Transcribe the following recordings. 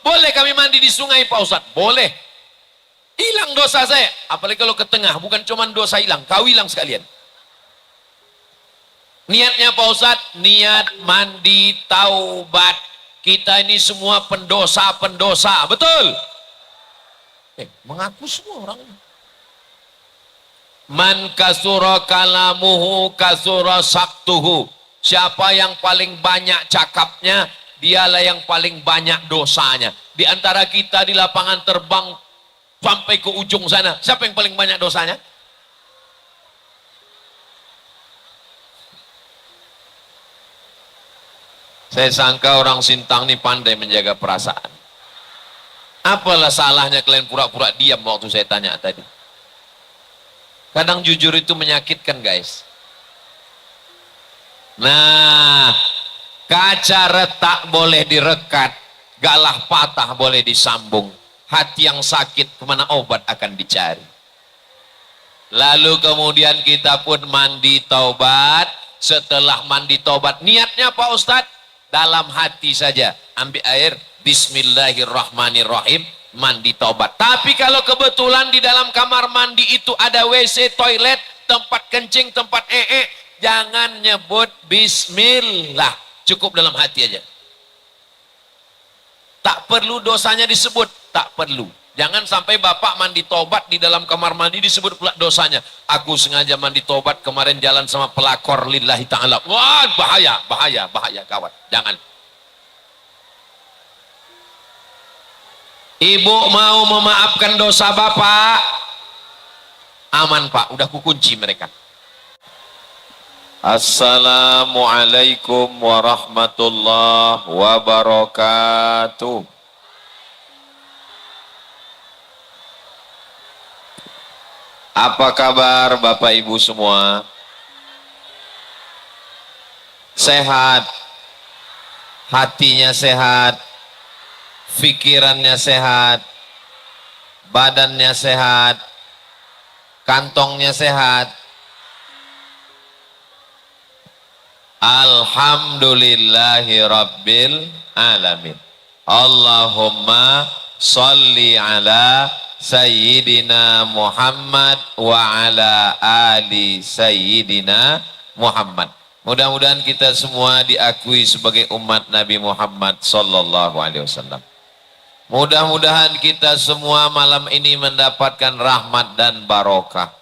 Boleh kami mandi di sungai Pak Ustadz? Boleh. Hilang dosa saya. Apalagi kalau ke tengah, bukan cuma dosa hilang, kau hilang sekalian. Niatnya Pak Ustadz, niat mandi taubat. Kita ini semua pendosa-pendosa, betul? Mengaku semua orang ini. Man kasura kalamuhu kasura saktuhu. Siapa yang paling banyak cakapnya, dialah yang paling banyak dosanya. Di antara kita di lapangan terbang sampai ke ujung sana, siapa yang paling banyak dosanya? Saya sangka orang Sintang ini pandai menjaga perasaan. Apalah salahnya kalian pura-pura diam waktu saya tanya tadi? Kadang jujur itu menyakitkan, guys. Nah, kaca retak boleh direkat, galah patah boleh disambung. Hati yang sakit kemana obat akan dicari. Lalu kemudian kita pun mandi taubat. Setelah mandi taubat, niatnya Pak Ustadz, dalam hati saja, ambil air, bismillahirrahmanirrahim, mandi taubat. Tapi kalau kebetulan di dalam kamar mandi itu ada WC, toilet, tempat kencing, tempat jangan nyebut bismillah, cukup dalam hati aja. Tak perlu dosanya disebut, tak perlu. Jangan sampai bapak mandi tobat di dalam kamar mandi disebut pula dosanya. Aku sengaja mandi tobat kemarin jalan sama pelakor lillahi ta'ala. Wah, bahaya, bahaya, bahaya kawan. Jangan. Ibu mau memaafkan dosa bapak? Aman Pak, udah kukunci mereka. Assalamualaikum warahmatullahi wabarakatuh. Apa kabar Bapak Ibu semua? Sehat, hatinya sehat, pikirannya sehat, badannya sehat, kantongnya sehat. Alhamdulillahi Rabbil Alamin. Allahumma salli ala Sayyidina Muhammad wa ala ali Sayyidina Muhammad. Mudah-mudahan kita semua diakui sebagai umat Nabi Muhammad sallallahu alaihi wasallam. Mudah-mudahan kita semua malam ini mendapatkan rahmat dan barokah.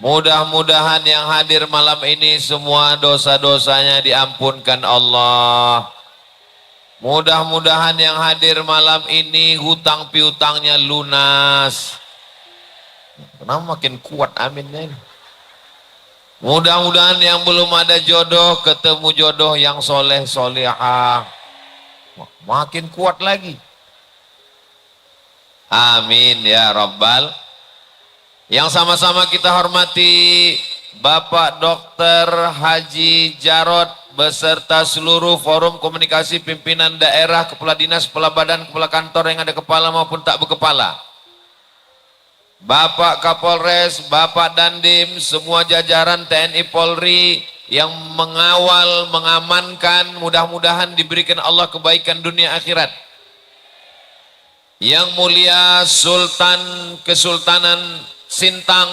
Mudah-mudahan yang hadir malam ini semua dosa-dosanya diampunkan Allah. Mudah-mudahan yang hadir malam ini hutang piutangnya lunas. Kenapa makin kuat aminnya ini? Mudah-mudahan yang belum ada jodoh ketemu jodoh yang soleh solehah. Makin kuat lagi. Amin ya Rabbal. Yang sama-sama kita hormati Bapak Dr. Haji Jarod beserta seluruh forum komunikasi pimpinan daerah, kepala dinas, kepala badan, kepala kantor yang ada kepala maupun tak berkepala. Bapak Kapolres, Bapak Dandim, semua jajaran TNI Polri yang mengawal, mengamankan, mudah-mudahan diberikan Allah kebaikan dunia akhirat. Yang mulia Sultan Kesultanan Sintang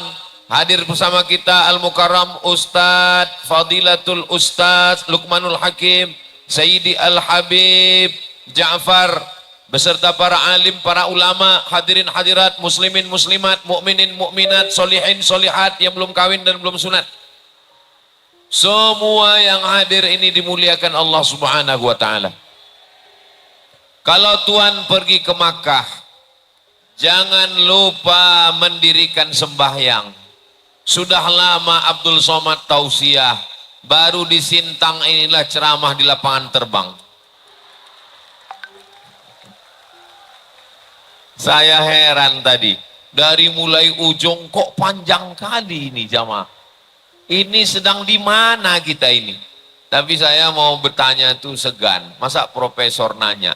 hadir bersama kita Al-Mukarram Ustadz Fadilatul Ustadz Luqmanul Hakim Sayyidi Al-Habib Ja'far beserta para alim, para ulama, hadirin hadirat, muslimin muslimat, mukminin mukminat, solihin solihat yang belum kawin dan belum sunat. Semua yang hadir ini dimuliakan Allah Subhanahu wa taala. Kalau Tuhan pergi ke Makkah, jangan lupa mendirikan sembahyang. Sudah lama Abdul Somad tausiah, baru di Sintang inilah ceramah di lapangan terbang. Saya heran tadi, dari mulai ujung kok panjang kali ini jamaah. Ini sedang di mana kita ini? Tapi saya mau bertanya itu segan, masa profesor nanya?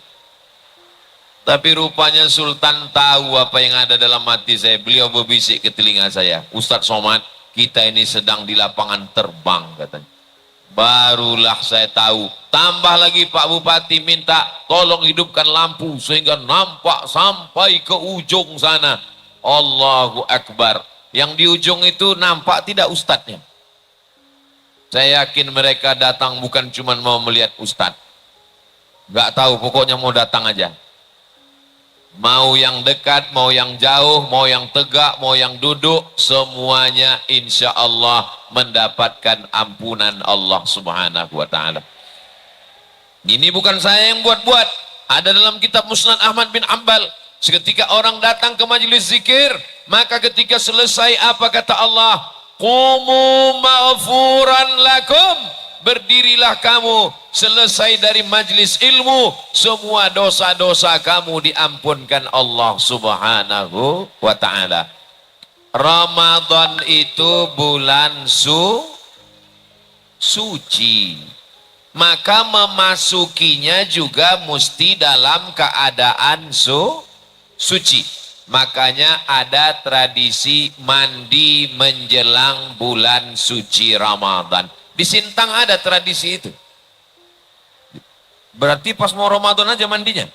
Tapi rupanya Sultan tahu apa yang ada dalam hati saya. Beliau berbisik ke telinga saya, Ustadz Somad, kita ini sedang di lapangan terbang katanya. Barulah saya tahu. Tambah lagi Pak Bupati minta tolong hidupkan lampu sehingga nampak sampai ke ujung sana. Allahu Akbar. Yang di ujung itu nampak tidak ustadznya. Saya yakin mereka datang bukan cuma mau melihat ustadz. Gak tahu, pokoknya mau datang aja. Mau yang dekat, mau yang jauh, mau yang tegak, mau yang duduk, semuanya insya Allah mendapatkan ampunan Allah Subhanahu wa Ta'ala. Ini bukan saya yang buat-buat, ada dalam kitab Musnad Ahmad bin Ambal. Seketika orang datang ke majelis zikir, maka ketika selesai apa kata Allah? Qumu maghfuran lakum, berdirilah kamu selesai dari majlis ilmu, semua dosa-dosa kamu diampunkan Allah Subhanahu wa Ta'ala. Ramadan itu bulan suci, maka memasukinya juga mesti dalam keadaan suci. Makanya ada tradisi mandi menjelang bulan suci Ramadan. Di Sintang ada tradisi itu. Berarti pas mau Ramadan aja mandinya.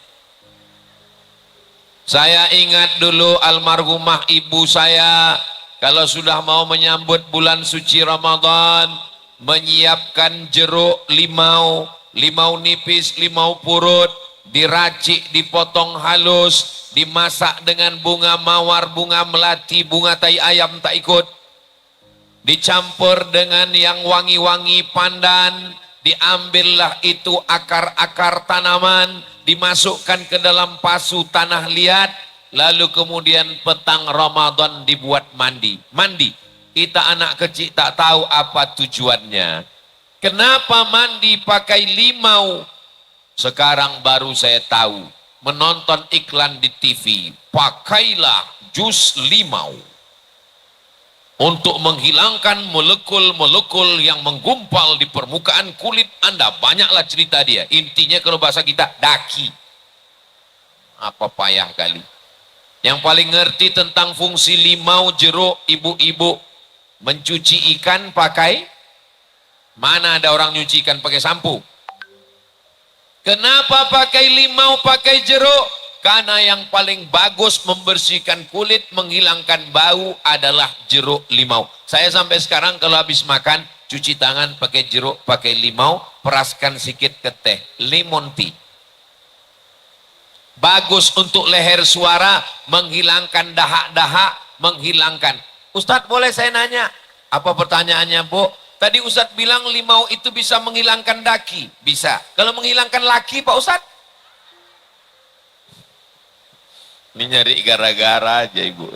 Saya ingat dulu almarhumah ibu saya, kalau sudah mau menyambut bulan suci Ramadan, menyiapkan jeruk limau, limau nipis, limau purut, diracik, dipotong halus, dimasak dengan bunga mawar, bunga melati, bunga tai ayam tak ikut, dicampur dengan yang wangi-wangi pandan, diambillah itu akar-akar tanaman, dimasukkan ke dalam pasu tanah liat, lalu kemudian petang Ramadan dibuat mandi. Kita anak kecil tak tahu apa tujuannya. Kenapa mandi pakai limau? Sekarang baru saya tahu. Menonton iklan di TV, pakailah jus limau untuk menghilangkan molekul-molekul yang menggumpal di permukaan kulit Anda. Banyaklah cerita dia. Intinya kalau bahasa kita, daki. Apa payah kali. Yang paling ngerti tentang fungsi limau, jeruk, ibu-ibu mencuci ikan pakai, mana ada orang nyuci ikan pakai sampo? Kenapa pakai limau, pakai jeruk? Karena yang paling bagus membersihkan kulit, menghilangkan bau adalah jeruk limau. Saya sampai sekarang kalau habis makan, cuci tangan pakai jeruk, pakai limau, peraskan sedikit ke teh, lemon tea. Bagus untuk leher suara, menghilangkan dahak-dahak, menghilangkan. Ustadz boleh saya nanya? Apa pertanyaannya, Bu? Tadi Ustadz bilang limau itu bisa menghilangkan daki. Bisa. Kalau menghilangkan laki, Pak Ustadz? Ini nyari gara-gara aja Ibu.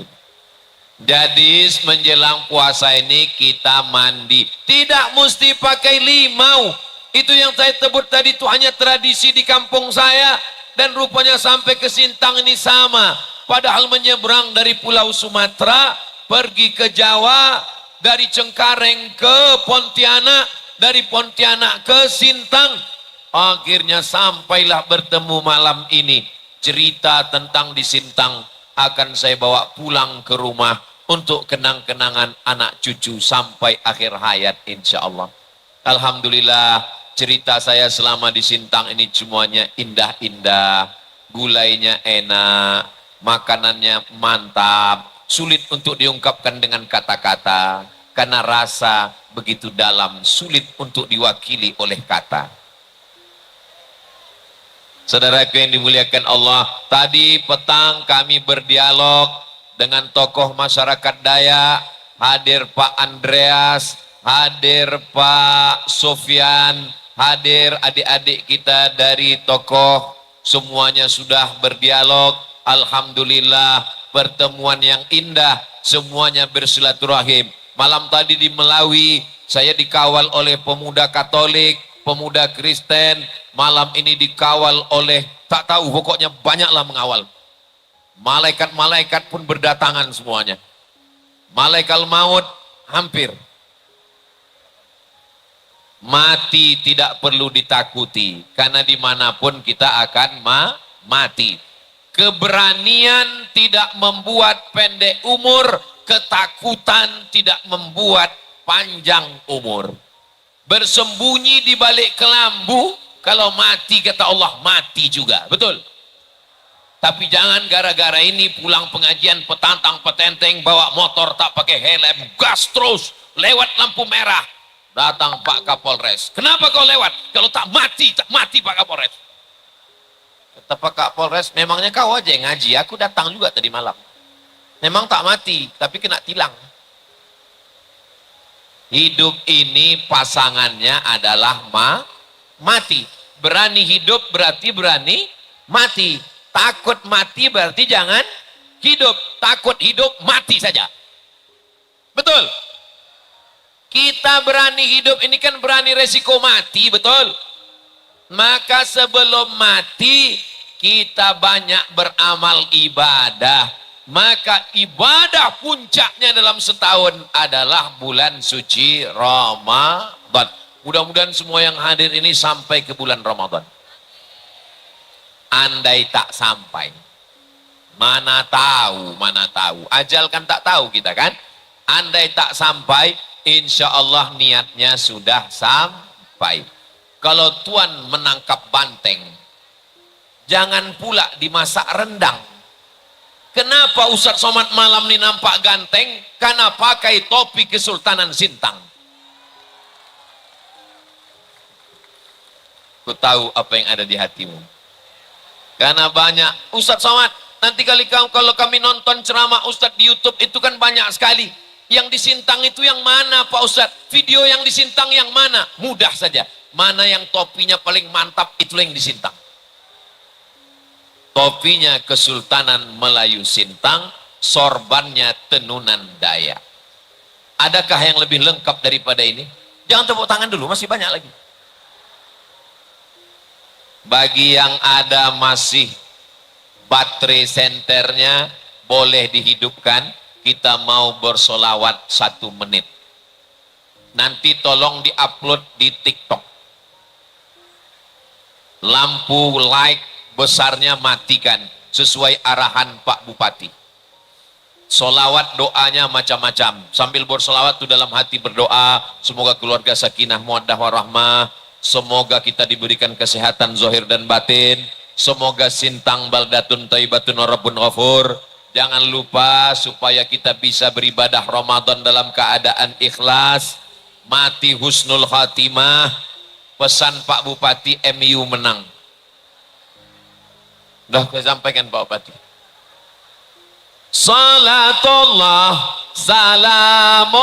Jadi menjelang puasa ini kita mandi. Tidak mesti pakai limau. Itu yang saya sebut tadi itu hanya tradisi di kampung saya. Dan rupanya sampai ke Sintang ini sama. Padahal menyeberang dari Pulau Sumatera, pergi ke Jawa, dari Cengkareng ke Pontianak, dari Pontianak ke Sintang. Akhirnya sampailah bertemu malam ini. Cerita tentang di Sintang akan saya bawa pulang ke rumah untuk kenang-kenangan anak cucu sampai akhir hayat insya Allah. Alhamdulillah cerita saya selama di Sintang ini semuanya indah-indah, gulainya enak, makanannya mantap, sulit untuk diungkapkan dengan kata-kata karena rasa begitu dalam, sulit untuk diwakili oleh kata. Saudaraku yang dimuliakan Allah, tadi petang kami berdialog dengan tokoh masyarakat Dayak, hadir Pak Andreas, hadir Pak Sofyan, hadir adik-adik kita dari tokoh, semuanya sudah berdialog. Alhamdulillah, pertemuan yang indah, semuanya bersilaturahim. Malam tadi di Melawi, saya dikawal oleh pemuda Katolik, pemuda Kristen. Malam ini dikawal oleh, tak tahu, pokoknya banyaklah mengawal. Malaikat-malaikat pun berdatangan semuanya. Malaikat maut hampir. Mati tidak perlu ditakuti, karena dimanapun kita akan mati. Keberanian tidak membuat pendek umur, ketakutan tidak membuat panjang umur. bersembunyi di balik kelambu. Kalau mati kata Allah mati juga, betul. Tapi jangan gara-gara ini pulang pengajian petantang petenteng, bawa motor tak pakai helm, gas terus, lewat lampu merah. Datang Pak Kapolres, kenapa kau lewat? Kalau tak mati Pak Kapolres. Kata Pak Kapolres, memangnya kau aja yang ngaji, aku datang juga tadi malam. Memang tak mati, tapi kena tilang. Hidup ini pasangannya adalah mati. Berani hidup berarti berani mati. Takut mati berarti jangan hidup. Takut hidup mati saja. Betul? Kita berani hidup ini kan berani resiko mati, betul? Maka sebelum mati kita banyak beramal ibadah. Maka ibadah puncaknya dalam setahun adalah bulan suci Ramadan. Mudah-mudahan semua yang hadir ini sampai ke bulan Ramadan. Andai tak sampai, mana tahu. Ajal kan tak tahu kita kan. Andai tak sampai, insya Allah niatnya sudah sampai. Kalau Tuhan menangkap banteng, jangan pula dimasak rendang. Kenapa Ustadz Somad malam ini nampak ganteng? Karena pakai topi Kesultanan Sintang. Ku tahu apa yang ada di hatimu. Karena banyak, Ustadz Somad, nanti kalau kami nonton ceramah Ustadz di YouTube itu kan banyak sekali. Yang di Sintang itu yang mana Pak Ustadz? Video yang di Sintang yang mana? Mudah saja. Mana yang topinya paling mantap, itulah yang di Sintang. Topinya Kesultanan Melayu Sintang, sorbannya tenunan Dayak. Adakah yang lebih lengkap daripada ini? Jangan tepuk tangan dulu, masih banyak lagi. Bagi yang ada masih baterai senternya, boleh dihidupkan. Kita mau bersolawat 1 menit. Nanti tolong diupload di TikTok. Lampu like besarnya matikan sesuai arahan Pak Bupati. Solawat doanya macam-macam. Sambil bersolawat itu dalam hati berdoa, semoga keluarga sakinah mawaddah warahmah, semoga kita diberikan kesehatan zahir dan batin, semoga Sintang baldatun thayyibatun rabbun ghafur. Jangan lupa supaya kita bisa beribadah Ramadan dalam keadaan ikhlas, mati husnul khatimah. Pesan Pak Bupati, MU menang. Sudah saya sampaikan Pak Bupati. Salatullah, salamullah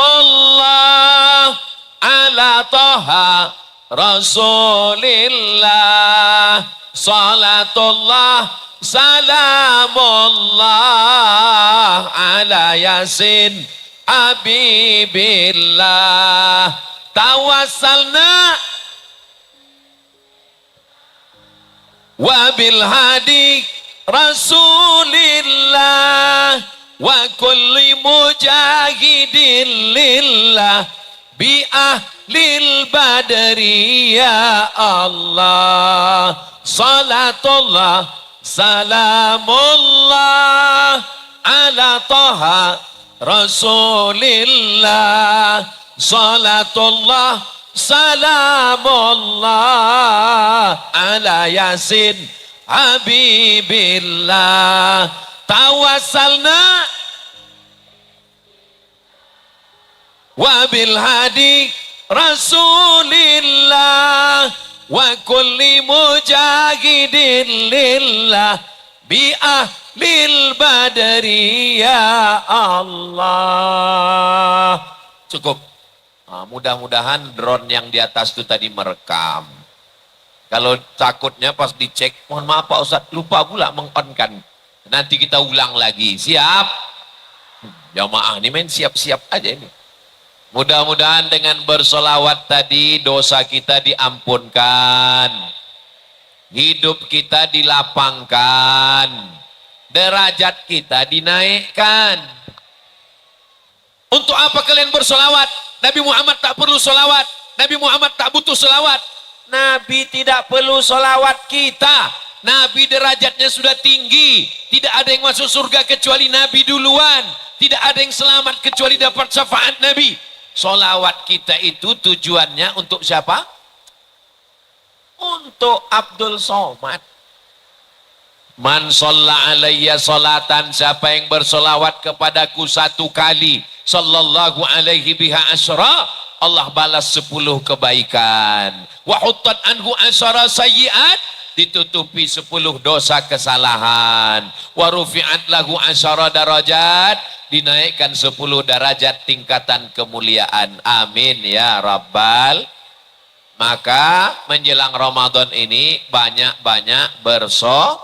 ala Taha Rasulillah. Salatullah, salamullah ala Yasin Habibillah. Tawassalna wabil hadi Rasulillah wa kulli mujahidin lillah bi ahlil badri ya Allah. Salatullah salamullah ala Taha Rasulillah. Salatullah salamullah ala Yasin Habibillah. Tawassalna wabil hadi Rasulillah wa kulli mujahidin lillah bi ahlil badri ya Allah. Cukup. Nah, mudah-mudahan drone yang di atas itu tadi merekam. Kalau takutnya pas dicek, mohon maaf Pak Ustadz, lupa pula meng-on-kan. Nanti kita ulang lagi. Siap? Jamaah ini main siap-siap aja ini. Mudah-mudahan dengan bersolawat tadi dosa kita diampunkan. Hidup kita dilapangkan. Derajat kita dinaikkan. Untuk apa kalian bersolawat? Nabi Muhammad tak perlu solawat. Nabi Muhammad tak butuh solawat. Nabi tidak perlu solawat kita. Nabi derajatnya sudah tinggi. Tidak ada yang masuk surga kecuali Nabi duluan. Tidak ada yang selamat kecuali dapat syafaat Nabi. Solawat kita itu tujuannya untuk siapa? Untuk Abdul Somad. Man sholla alayya solatan, siapa yang bersolawat kepadaku satu kali, sallallahu alaihi biha asyra, Allah balas 10 kebaikan. Wa huttat anhu asyara sayyiat, ditutupi 10 dosa kesalahan. Wa rufi'at lahu asyara darajat, dinaikkan 10 derajat tingkatan kemuliaan. Amin ya rabbal. Maka menjelang Ramadan ini banyak-banyak bersodakoh.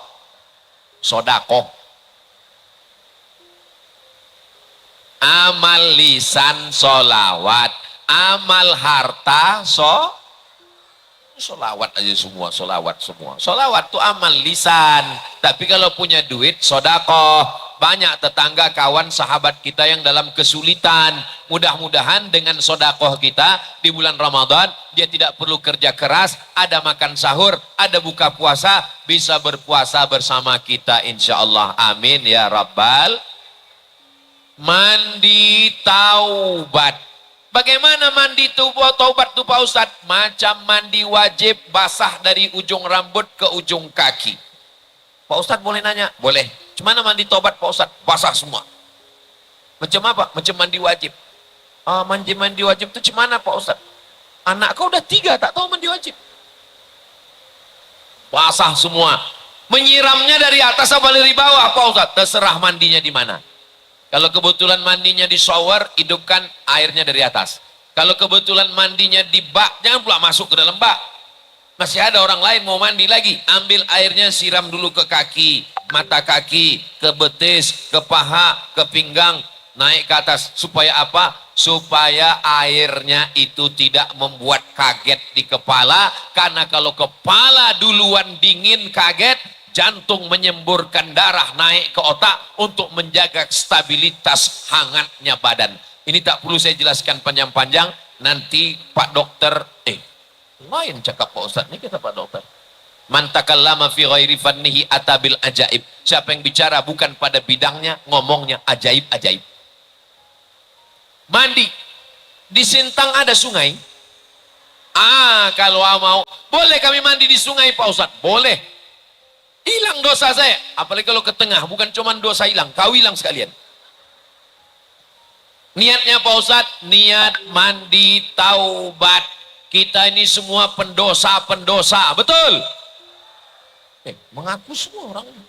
Amal lisan solawat, amal harta solawat aja semua, solawat semua. Solawat tuh amal lisan. Tapi kalau punya duit sodakoh. Banyak tetangga, kawan, sahabat kita yang dalam kesulitan. Mudah-mudahan dengan sodakoh kita di bulan Ramadan, dia tidak perlu kerja keras, ada makan sahur, ada buka puasa, bisa berpuasa bersama kita insya Allah. Amin ya rabbal. Mandi taubat. Bagaimana mandi taubat itu Pak Ustadz? Macam mandi wajib, basah dari ujung rambut ke ujung kaki. Pak Ustadz boleh nanya? Boleh. Gimana mandi taubat Pak Ustadz? Basah semua. Macam apa? Macam mandi wajib. Mandi wajib itu gimana Pak Ustadz? Anak kau udah 3 tak tahu mandi wajib. Basah semua. Menyiramnya dari atas apa dari bawah Pak Ustadz? Terserah mandinya di mana. Kalau kebetulan mandinya di shower, hidupkan airnya dari atas. Kalau kebetulan mandinya di bak, jangan pula masuk ke dalam bak. Masih ada orang lain mau mandi lagi, ambil airnya, siram dulu ke kaki, mata kaki, ke betis, ke paha, ke pinggang, naik ke atas. Supaya apa? Supaya airnya itu tidak membuat kaget di kepala. Karena kalau kepala duluan dingin kaget, jantung menyemburkan darah naik ke otak untuk menjaga stabilitas hangatnya badan. Ini tak perlu saya jelaskan panjang-panjang. Nanti Pak Dokter, lain cakap Pak Ustadz, ini kita Pak Dokter. Man takallama fi ghairi fannihi atabil ajaib. Siapa yang bicara bukan pada bidangnya, ngomongnya ajaib-ajaib. Mandi. Di Sintang ada sungai. Kalau mau, boleh kami mandi di sungai Pak Ustadz? Boleh. Hilang dosa saya. Apalagi kalau ke tengah, bukan cuma dosa hilang, kau hilang sekalian. Niatnya Pak Ustadz, niat mandi taubat. Kita ini semua pendosa-pendosa, betul? Mengaku semua orang ini.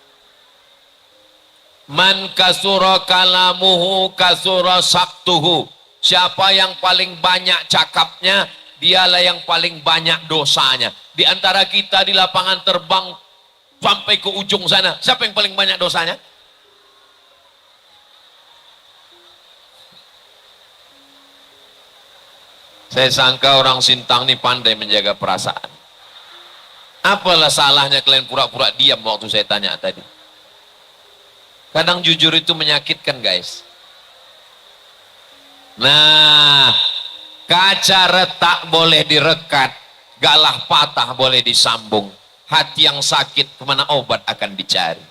Man kasura kalamuhu kasura saktuhu. Siapa yang paling banyak cakapnya, dialah yang paling banyak dosanya. Di antara kita di lapangan terbang sampai ke ujung sana, siapa yang paling banyak dosanya? Saya sangka orang Sintang ini pandai menjaga perasaan. Apalah salahnya kalian pura-pura diam waktu saya tanya tadi? Kadang jujur itu menyakitkan guys. Nah, kaca retak boleh direkat, galah patah boleh disambung. Hati yang sakit kemana obat akan dicari.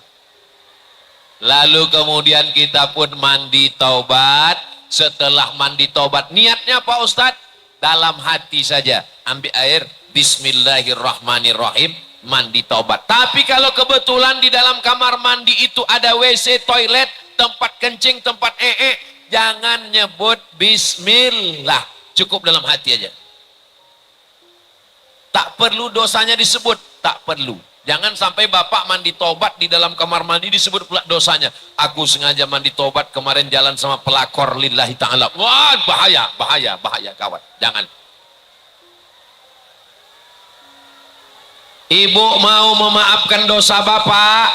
Lalu kemudian kita pun mandi taubat. Setelah mandi taubat, niatnya Pak Ustadz, dalam hati saja, ambil air, bismillahirrahmanirrahim, mandi taubat. Tapi kalau kebetulan di dalam kamar mandi itu ada WC, toilet, tempat kencing, tempat jangan nyebut bismillah, cukup dalam hati aja. Tak perlu dosanya disebut, tak perlu. Jangan sampai bapak mandi tobat di dalam kamar mandi disebut pula dosanya. Aku sengaja mandi tobat kemarin jalan sama pelakor lillahi ta'ala. Wah, bahaya, bahaya, bahaya kawan. Jangan. Ibu mau memaafkan dosa bapak?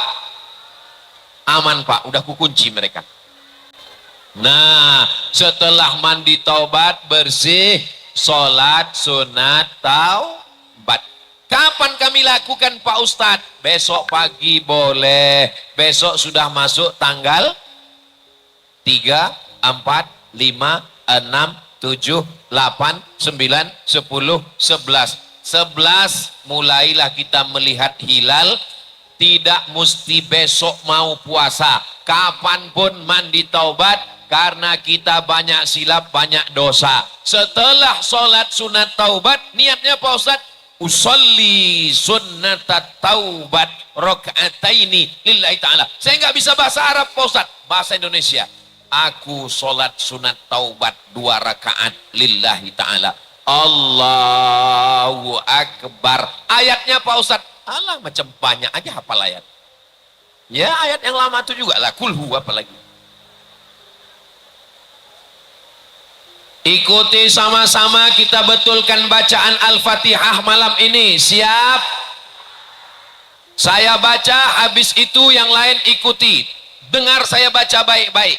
Aman Pak, udah kukunci mereka. Nah, setelah mandi taubat, bersih, sholat, sunat, taubat. Kapan kami lakukan Pak Ustadz? Besok pagi boleh. Besok sudah masuk tanggal 3, 4, 5, 6, 7, 8, 9, 10, 11. 11 mulailah kita melihat hilal. Tidak mesti besok mau puasa. Kapanpun mandi taubat. Karena kita banyak silap, banyak dosa. Setelah sholat sunat taubat, niatnya Pak Ustadz, usolli sunnat taubat rakaataini lillahi ta'ala. Saya nggak bisa bahasa Arab Pak Ustadz, bahasa Indonesia. Aku sholat sunat taubat 2 rakaat lillahi ta'ala. Allahu Akbar. Ayatnya Pak Ustadz, alah macam banyak aja hafal ayat. Ya ayat yang lama itu juga lah, kulhu apalagi. Ikuti sama-sama kita betulkan bacaan Al-Fatihah malam ini. Siap? Saya baca, habis itu yang lain ikuti. Dengar saya baca baik-baik.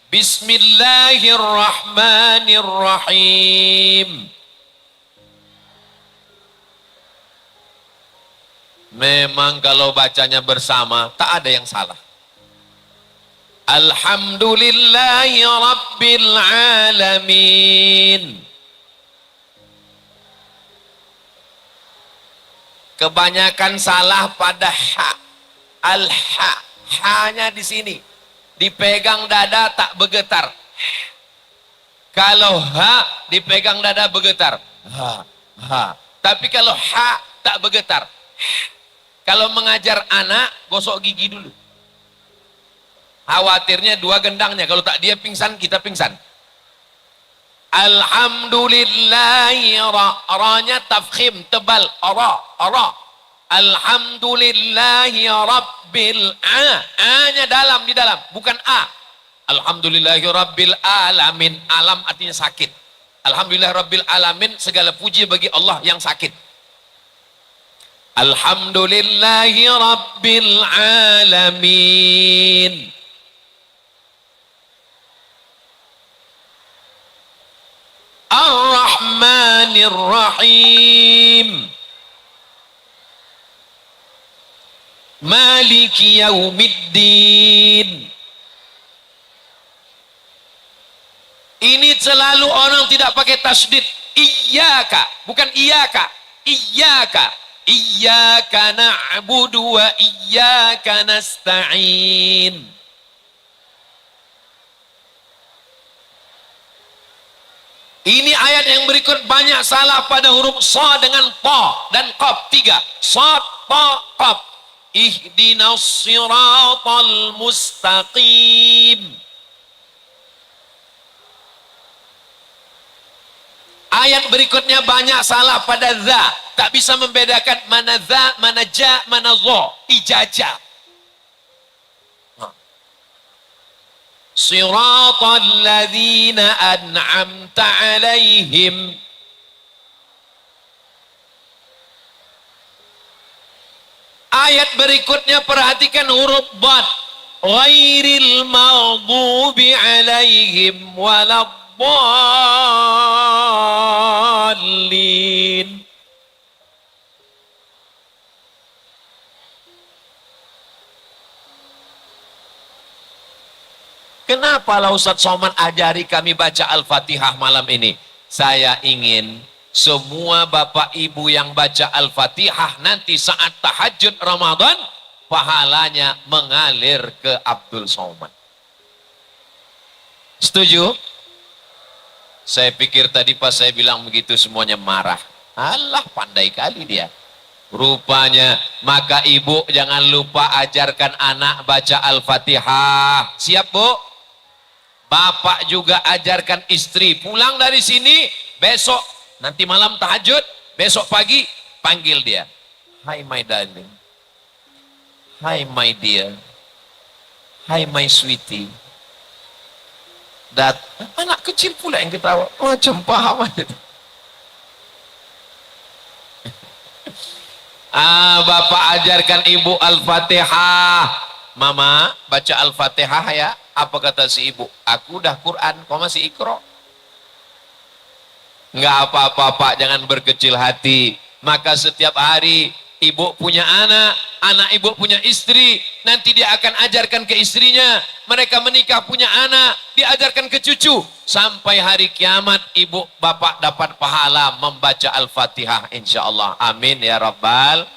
Bismillahirrahmanirrahim. Memang kalau bacanya bersama tak ada yang salah. Alhamdulillahi Rabbil Alamin. Kebanyakan salah pada ha. Al-ha. Ha-nya di sini. Dipegang dada tak bergetar. Kalau ha dipegang dada bergetar. Ha. Ha. Tapi kalau ha tak bergetar. Kalau mengajar anak gosok gigi dulu. Khawatirnya 2 gendangnya, kalau tak dia pingsan, kita pingsan. Alhamdulillahi ra-nya tafkhim tebal, ra. Alhamdulillahi rabbil a-nya dalam di dalam, bukan a. Alhamdulillahi rabbil alamin, alam artinya sakit. Alhamdulillah rabbil alamin, segala puji bagi Allah yang sakit. Alhamdulillahi rabbil alamin. Ar-Rahmanir Rahim. Maliki Yaumiddin. Ini selalu orang tidak pakai tasydid. Iyyaka, bukan iyaka. Iyyaka. Iyyaka na'budu wa iyyaka nasta'in. Ini ayat yang berikut banyak salah pada huruf sa dengan ta dan qaf 3. Sa, ta, qaf. Ihdinas siratal mustaqim. Ayat berikutnya banyak salah pada za. Tak bisa membedakan mana za, mana ja, mana za. Ijajah. Siratal ladzina an'amta alaihim. Ayat berikutnya perhatikan huruf dad. Ghairil maghdubi alaihim waladdallin. Kenapa lah Ustadz Somad ajari kami baca Al-Fatihah malam ini? Saya ingin semua bapak ibu yang baca Al-Fatihah nanti saat tahajud Ramadan, pahalanya mengalir ke Abdul Somad. Setuju? Saya pikir tadi pas saya bilang begitu semuanya marah. Alah, pandai kali dia. Rupanya, maka ibu jangan lupa ajarkan anak baca Al-Fatihah. Siap, Bu? Bapak juga ajarkan istri. Pulang dari sini, besok, nanti malam tahajud, besok pagi, panggil dia. Hi my darling. Hi my dear. Hi my sweetie. Anak kecil pula yang ketawa. Macam paham aja. Bapak ajarkan ibu Al-Fatihah. Mama, baca Al-Fatihah ya. Apa kata si ibu? Aku udah Quran, kau masih Iqra. Enggak apa-apa Pak, jangan berkecil hati. Maka setiap hari ibu punya anak, anak ibu punya istri, nanti dia akan ajarkan ke istrinya. Mereka menikah punya anak, diajarkan ke cucu. Sampai hari kiamat ibu bapak dapat pahala membaca Al-Fatihah insyaallah. Amin ya rabbal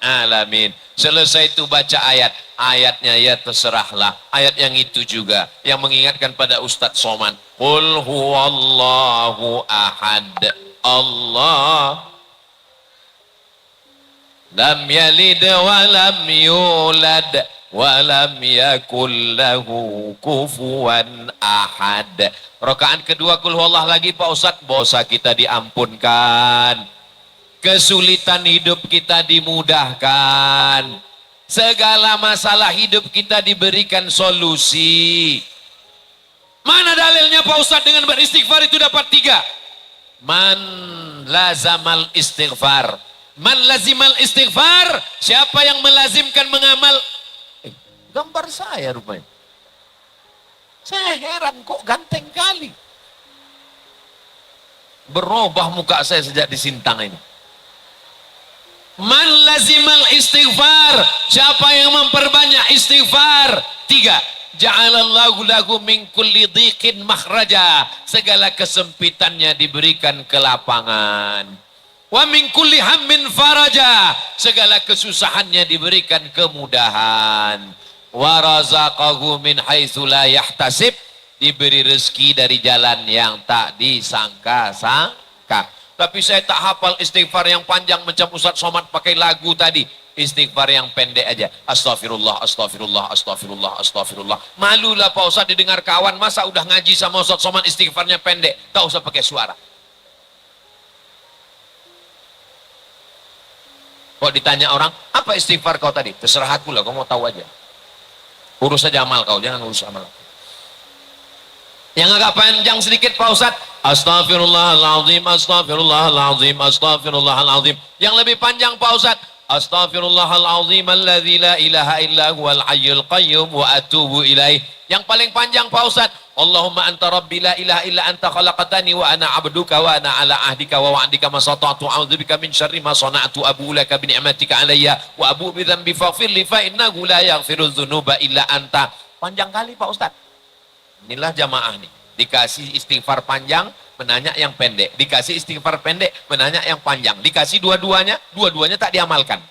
alamin. Selesai itu baca ayat. Ayatnya ya terserahlah. Ayat yang itu juga. Yang mengingatkan pada Ustadz Somad. Qul huwallahu ahad. Allah lam yalid wa lam yulad wa lam yakul lahu kufuwan ahad. Rakaat kedua qul huwallah lagi Pak Ustadz. Dosa kita diampunkan. Kesulitan hidup kita dimudahkan. Segala masalah hidup kita diberikan solusi. Mana dalilnya Pak Ustadz dengan beristighfar itu dapat 3? Man lazamal istighfar. Man lazimal istighfar. Siapa yang melazimkan mengamal. Gambar saya rupanya. Saya heran kok ganteng kali. Berubah muka saya sejak di Sintang ini. Man lazimal istighfar. Siapa yang memperbanyak istighfar? 3. Ja'alallahu lahu min kulli dhiqin makhraja. Segala kesempitannya diberikan kelapangan. Wa min kulli hammin faraja. Segala kesusahannya diberikan kemudahan. Wa razaqahu min haitsu la yahtasib. Diberi rezeki dari jalan yang tak disangka-sangka. Tapi saya tak hafal istighfar yang panjang macam Ustadz Somad pakai lagu tadi. Istighfar yang pendek aja. Astagfirullah, astagfirullah, astagfirullah, astagfirullah. Malulah Pak Ustadz didengar kawan. Masa udah ngaji sama Ustadz Somad istighfarnya pendek. Tak usah pakai suara. Kok ditanya orang, apa istighfar kau tadi? Terserah aku lah, kau mau tahu aja. Urus saja amal kau, jangan urus amal. Yang agak panjang sedikit Pak Ustadz. Astaghfirullahaladzim, astaghfirullahaladzim, astaghfirullahaladzim. Yang lebih panjang Pak Ustadz. Astaghfirullahaladzim alladzi la ilaha illa huwal hayyul qayyum wa atubu ilaih. Yang paling panjang Pak Ustadz. Allahumma anta rabbi la ilaha illa anta khalaqtani wa ana abduka wa ana ala ahdika wa wa'dika ma sata'tu a'udzubika min syarri ma sana'tu abu laka bi ni'matika alayya wa abu bi dzambi faghfir li fa innahu la yaghfiru dzunuba illa anta. Panjang kali Pak Ustadz. Inilah jamaah nih. Dikasih istighfar panjang, menanya yang pendek. Dikasih istighfar pendek, menanya yang panjang. Dikasih dua-duanya, dua-duanya tak diamalkan.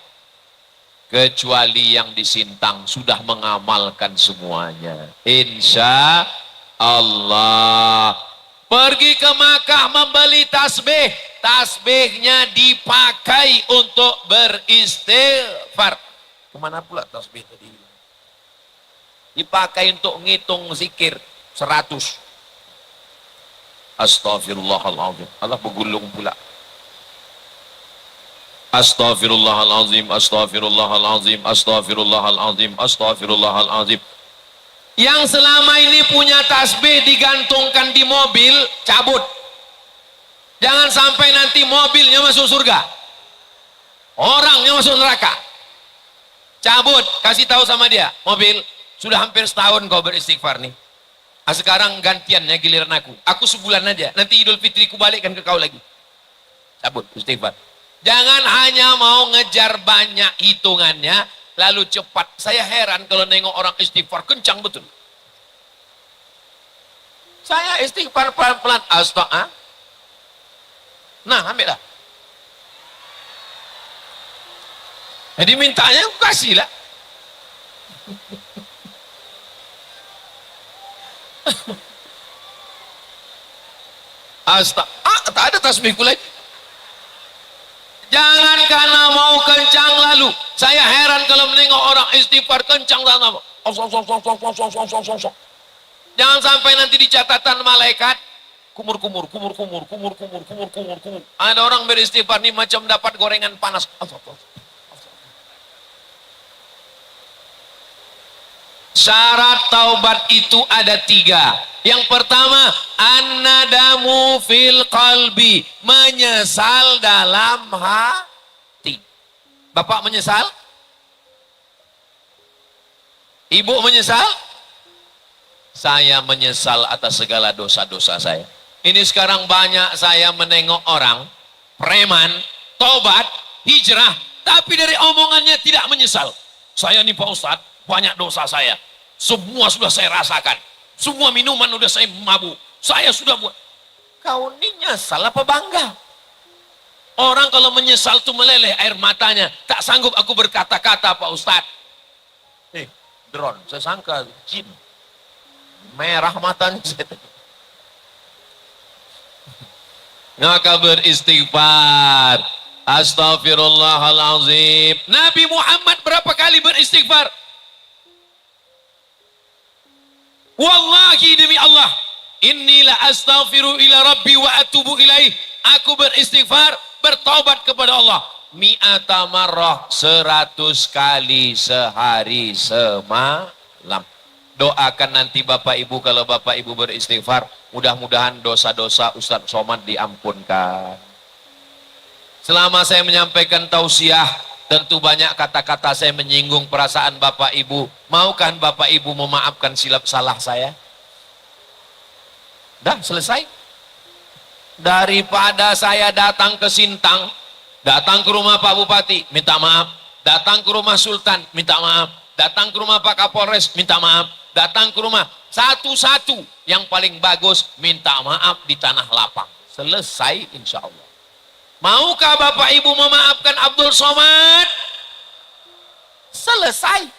Kecuali yang di Sintang sudah mengamalkan semuanya. Insya Allah. Pergi ke Makkah membeli tasbih. Tasbihnya dipakai untuk beristighfar. Kemana pula tasbih tadi? Dipakai untuk ngitung zikir 100. Astaghfirullahaladzim. Allah bergulung pula. Astaghfirullahaladzim, astaghfirullahaladzim, astaghfirullahaladzim, astaghfirullahaladzim. Yang selama ini punya tasbih digantungkan di mobil, cabut. Jangan sampai nanti mobilnya masuk surga. Orangnya masuk neraka. Cabut, kasih tahu sama dia, mobil, sudah hampir setahun kau beristighfar nih. Sekarang gantiannya giliran aku. Aku sebulan aja. Nanti Idul Fitri ku balikkan ke kau lagi. Cabut, istighfar. Jangan hanya mau ngejar banyak hitungannya, lalu cepat. Saya heran kalau nengok orang istighfar, kencang betul. Saya istighfar pelan-pelan. Astagfirullah. Nah, ambil lah. Jadi mintanya aku kasih lah. Tak ada tasbihku lagi. Jangan karena mau kencang lalu. Saya heran kalau menengok orang istighfar kencang sama. Jangan sampai nanti di catatan malaikat kumur. Ada orang beristighfar nih macam dapat gorengan panas. Syarat taubat itu ada 3. Yang pertama, an-nadamu fil qalbi, menyesal dalam hati. Bapak menyesal? Ibu menyesal? Saya menyesal atas segala dosa-dosa saya. Ini sekarang banyak saya menengok orang preman, taubat, hijrah, tapi dari omongannya tidak menyesal. Saya nih Pak Ustadz, banyak dosa saya. Semua sudah saya rasakan. Semua minuman sudah saya mabuk. Saya sudah buat. Kau ini nyesal apa bangga? Orang kalau menyesal tuh meleleh air matanya. Tak sanggup aku berkata-kata Pak Ustadz. Drone, saya sangka jin. Merah matanya. Maka beristighfar. Astaghfirullahalazim. Nabi Muhammad berapa kali beristighfar? Wallahi demi Allah, inilah astaghfiru ila rabbi wa atubu ilaih. Aku beristighfar, bertaubat kepada Allah. Mi'ata marrah, 100 kali sehari semalam. Doakan nanti Bapak Ibu, kalau Bapak Ibu beristighfar, mudah-mudahan dosa-dosa Ustadz Somad diampunkan. Selama saya menyampaikan tausiah, tentu banyak kata-kata saya menyinggung perasaan Bapak Ibu. Maukah Bapak Ibu memaafkan silap salah saya? Dah selesai. Daripada saya datang ke Sintang, datang ke rumah Pak Bupati, minta maaf. Datang ke rumah Sultan, minta maaf. Datang ke rumah Pak Kapolres, minta maaf. Datang ke rumah satu-satu, yang paling bagus minta maaf di tanah lapang. Selesai insya Allah. Maukah Bapak Ibu memaafkan Abdul Somad? Selesai.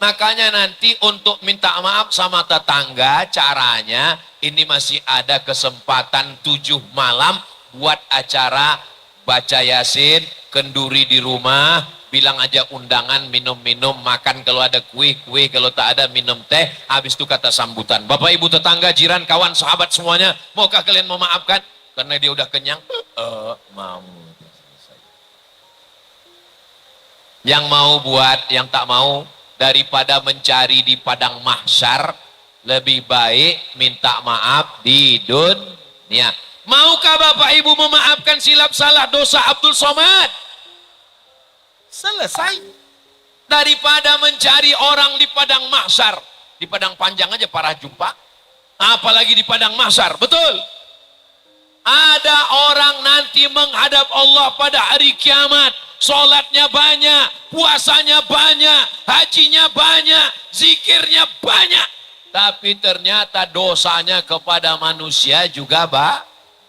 Makanya nanti untuk minta maaf sama tetangga, caranya ini masih ada kesempatan 7 malam buat acara baca Yasin, kenduri di rumah, bilang aja undangan, minum-minum, makan kalau ada kue-kue, kalau tak ada minum teh, habis itu kata sambutan. Bapak Ibu tetangga, jiran, kawan, sahabat semuanya, maukah kalian memaafkan? Karena dia udah kenyang, mau. Yang mau buat, yang tak mau, daripada mencari di padang mahsyar, lebih baik minta maaf di dunia. Maukah Bapak Ibu memaafkan silap salah dosa Abdul Somad? Selesai. Daripada mencari orang di padang mahsyar, di padang panjang aja parah jumpa, apalagi di padang mahsyar, betul? Ada orang nanti menghadap Allah pada hari kiamat, sholatnya banyak, puasanya banyak, hajinya banyak, zikirnya banyak, tapi ternyata dosanya kepada manusia juga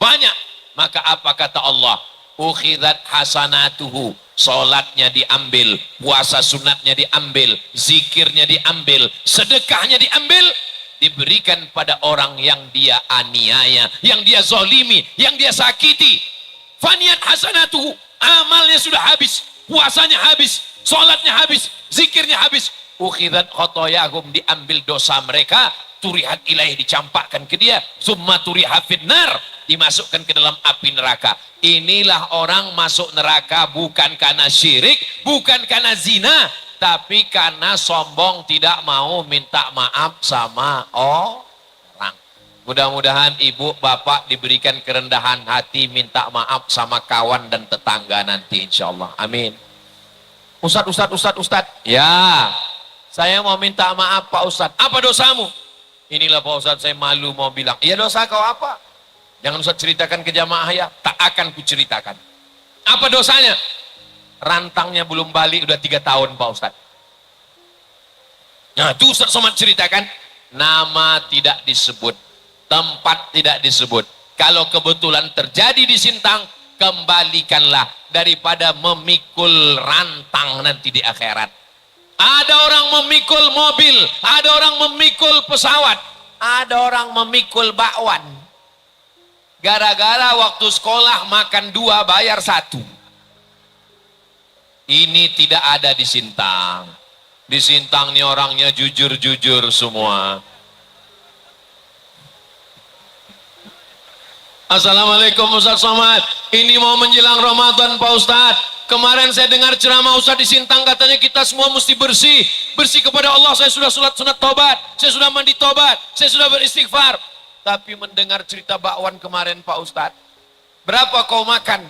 banyak. Maka apa kata Allah? Ukhidat hasanatuhu, sholatnya diambil, puasa sunatnya diambil, zikirnya diambil, sedekahnya diambil, diberikan pada orang yang dia aniaya, yang dia zolimi, yang dia sakiti. Faniyat hasanatuhu, amalnya sudah habis, puasanya habis, sholatnya habis, zikirnya habis. Ukhidat khotoyahum, diambil dosa mereka, turihat ilaih, dicampakkan ke dia, summa turiha finnar, dimasukkan ke dalam api neraka. Inilah orang masuk neraka bukan karena syirik, bukan karena zina, tapi karena sombong, tidak mau minta maaf sama orang. Mudah-mudahan ibu bapak diberikan kerendahan hati minta maaf sama kawan dan tetangga nanti insya Allah. Amin. Ustadz. Ya, saya mau minta maaf Pak Ustadz. Apa dosamu? Inilah Pak Ustadz, saya malu mau bilang. Iya, dosa kau apa? Jangan Ustadz ceritakan ke jamaah ya. Tak akan kuceritakan. Apa dosanya? Rantangnya belum balik udah 3 tahun Pak Ustadz. Nah itu Ustadz Somad ceritakan, nama tidak disebut, tempat tidak disebut. Kalau kebetulan terjadi di Sintang, kembalikanlah daripada memikul rantang nanti di akhirat. Ada orang memikul mobil, ada orang memikul pesawat, ada orang memikul bakwan. Gara-gara waktu sekolah makan 2 bayar 1. Ini tidak ada di Sintang. Di Sintang nih orangnya jujur-jujur semua. Assalamualaikum Ustadz Somad. Ini mau menjelang Ramadan Pak Ustadz. Kemarin saya dengar ceramah Ustadz di Sintang, katanya kita semua mesti bersih. Bersih kepada Allah. Saya sudah sholat sunat tobat. Saya sudah mandi tobat. Saya sudah beristighfar. Tapi mendengar cerita bakwan kemarin Pak Ustadz. Berapa kau makan?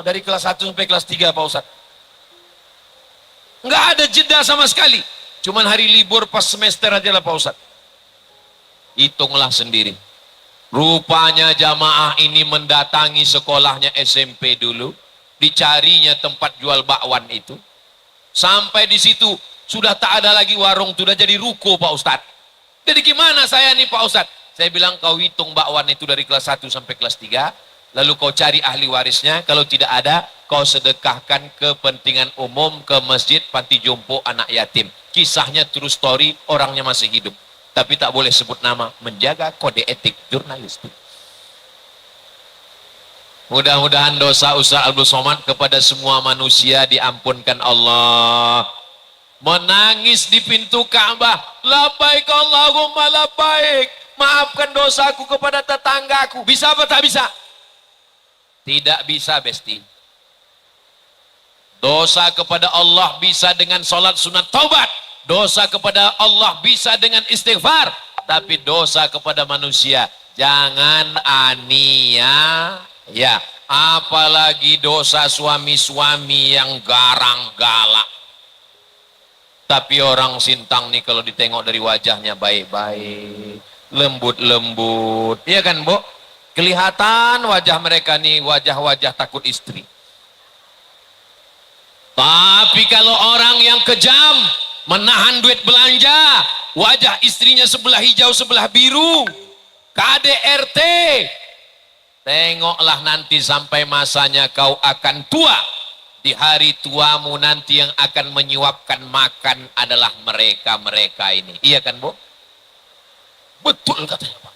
Dari kelas 1 sampai kelas 3 Pak Ustadz. Nggak ada jeda sama sekali. Cuman hari libur pas semester aja lah Pak Ustadz. Hitunglah sendiri. Rupanya jamaah ini mendatangi sekolahnya SMP dulu. Dicarinya tempat jual bakwan itu. Sampai di situ sudah tak ada lagi warung, sudah jadi ruko Pak Ustadz. Jadi gimana saya nih Pak Ustadz? Saya bilang kau hitung bakwan itu dari kelas 1 sampai kelas 3. lalu kau cari ahli warisnya, kalau tidak ada kau sedekahkan kepentingan umum ke masjid, panti jompo, anak yatim. Kisahnya true story, orangnya masih hidup, tapi tak boleh sebut nama, menjaga kode etik jurnalistik. Mudah-mudahan dosa Ustaz Abdul Somad kepada semua manusia diampunkan Allah. Menangis di pintu Ka'bah, labbaik Allahumma labbaik, maafkan dosaku kepada tetanggaku. Bisa apa tak bisa? Tidak bisa, besti. Dosa kepada Allah bisa dengan sholat sunat taubat, dosa kepada Allah bisa dengan istighfar, tapi dosa kepada manusia jangan ania. Ya, apalagi dosa suami-suami yang garang galak. Tapi orang Sintang nih kalau ditengok dari wajahnya baik-baik, lembut-lembut. Iya kan, Bu? Kelihatan wajah mereka nih wajah-wajah takut istri. Tapi kalau orang yang kejam, menahan duit belanja, wajah istrinya sebelah hijau sebelah biru, KDRT, tengoklah nanti sampai masanya kau akan tua. Di hari tuamu nanti yang akan menyuapkan makan adalah mereka-mereka ini. Iya kan, Bu? Betul katanya, Pak.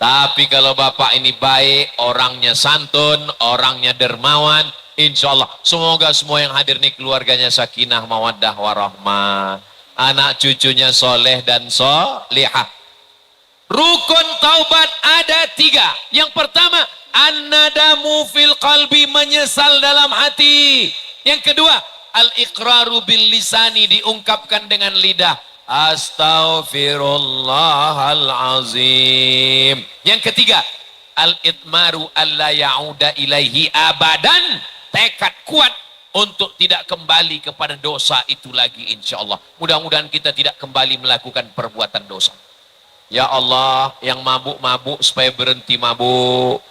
Tapi kalau Bapak ini baik, orangnya santun, orangnya dermawan, insya Allah semoga semua yang hadir nih keluarganya sakinah, mawaddah, warahmah, anak cucunya soleh dan solihah. Rukun taubat ada 3. Yang pertama, an-nadamu fil qalbi, menyesal dalam hati. Yang kedua, al-iqraru bil lisani, diungkapkan dengan lidah, astaghfirullahalazim. Yang ketiga, al-itmaru alla ya'uda ilaihi abadan, tekad kuat untuk tidak kembali kepada dosa itu lagi, insya Allah. Mudah-mudahan kita tidak kembali melakukan perbuatan dosa. Ya Allah, yang mabuk-mabuk supaya berhenti mabuk.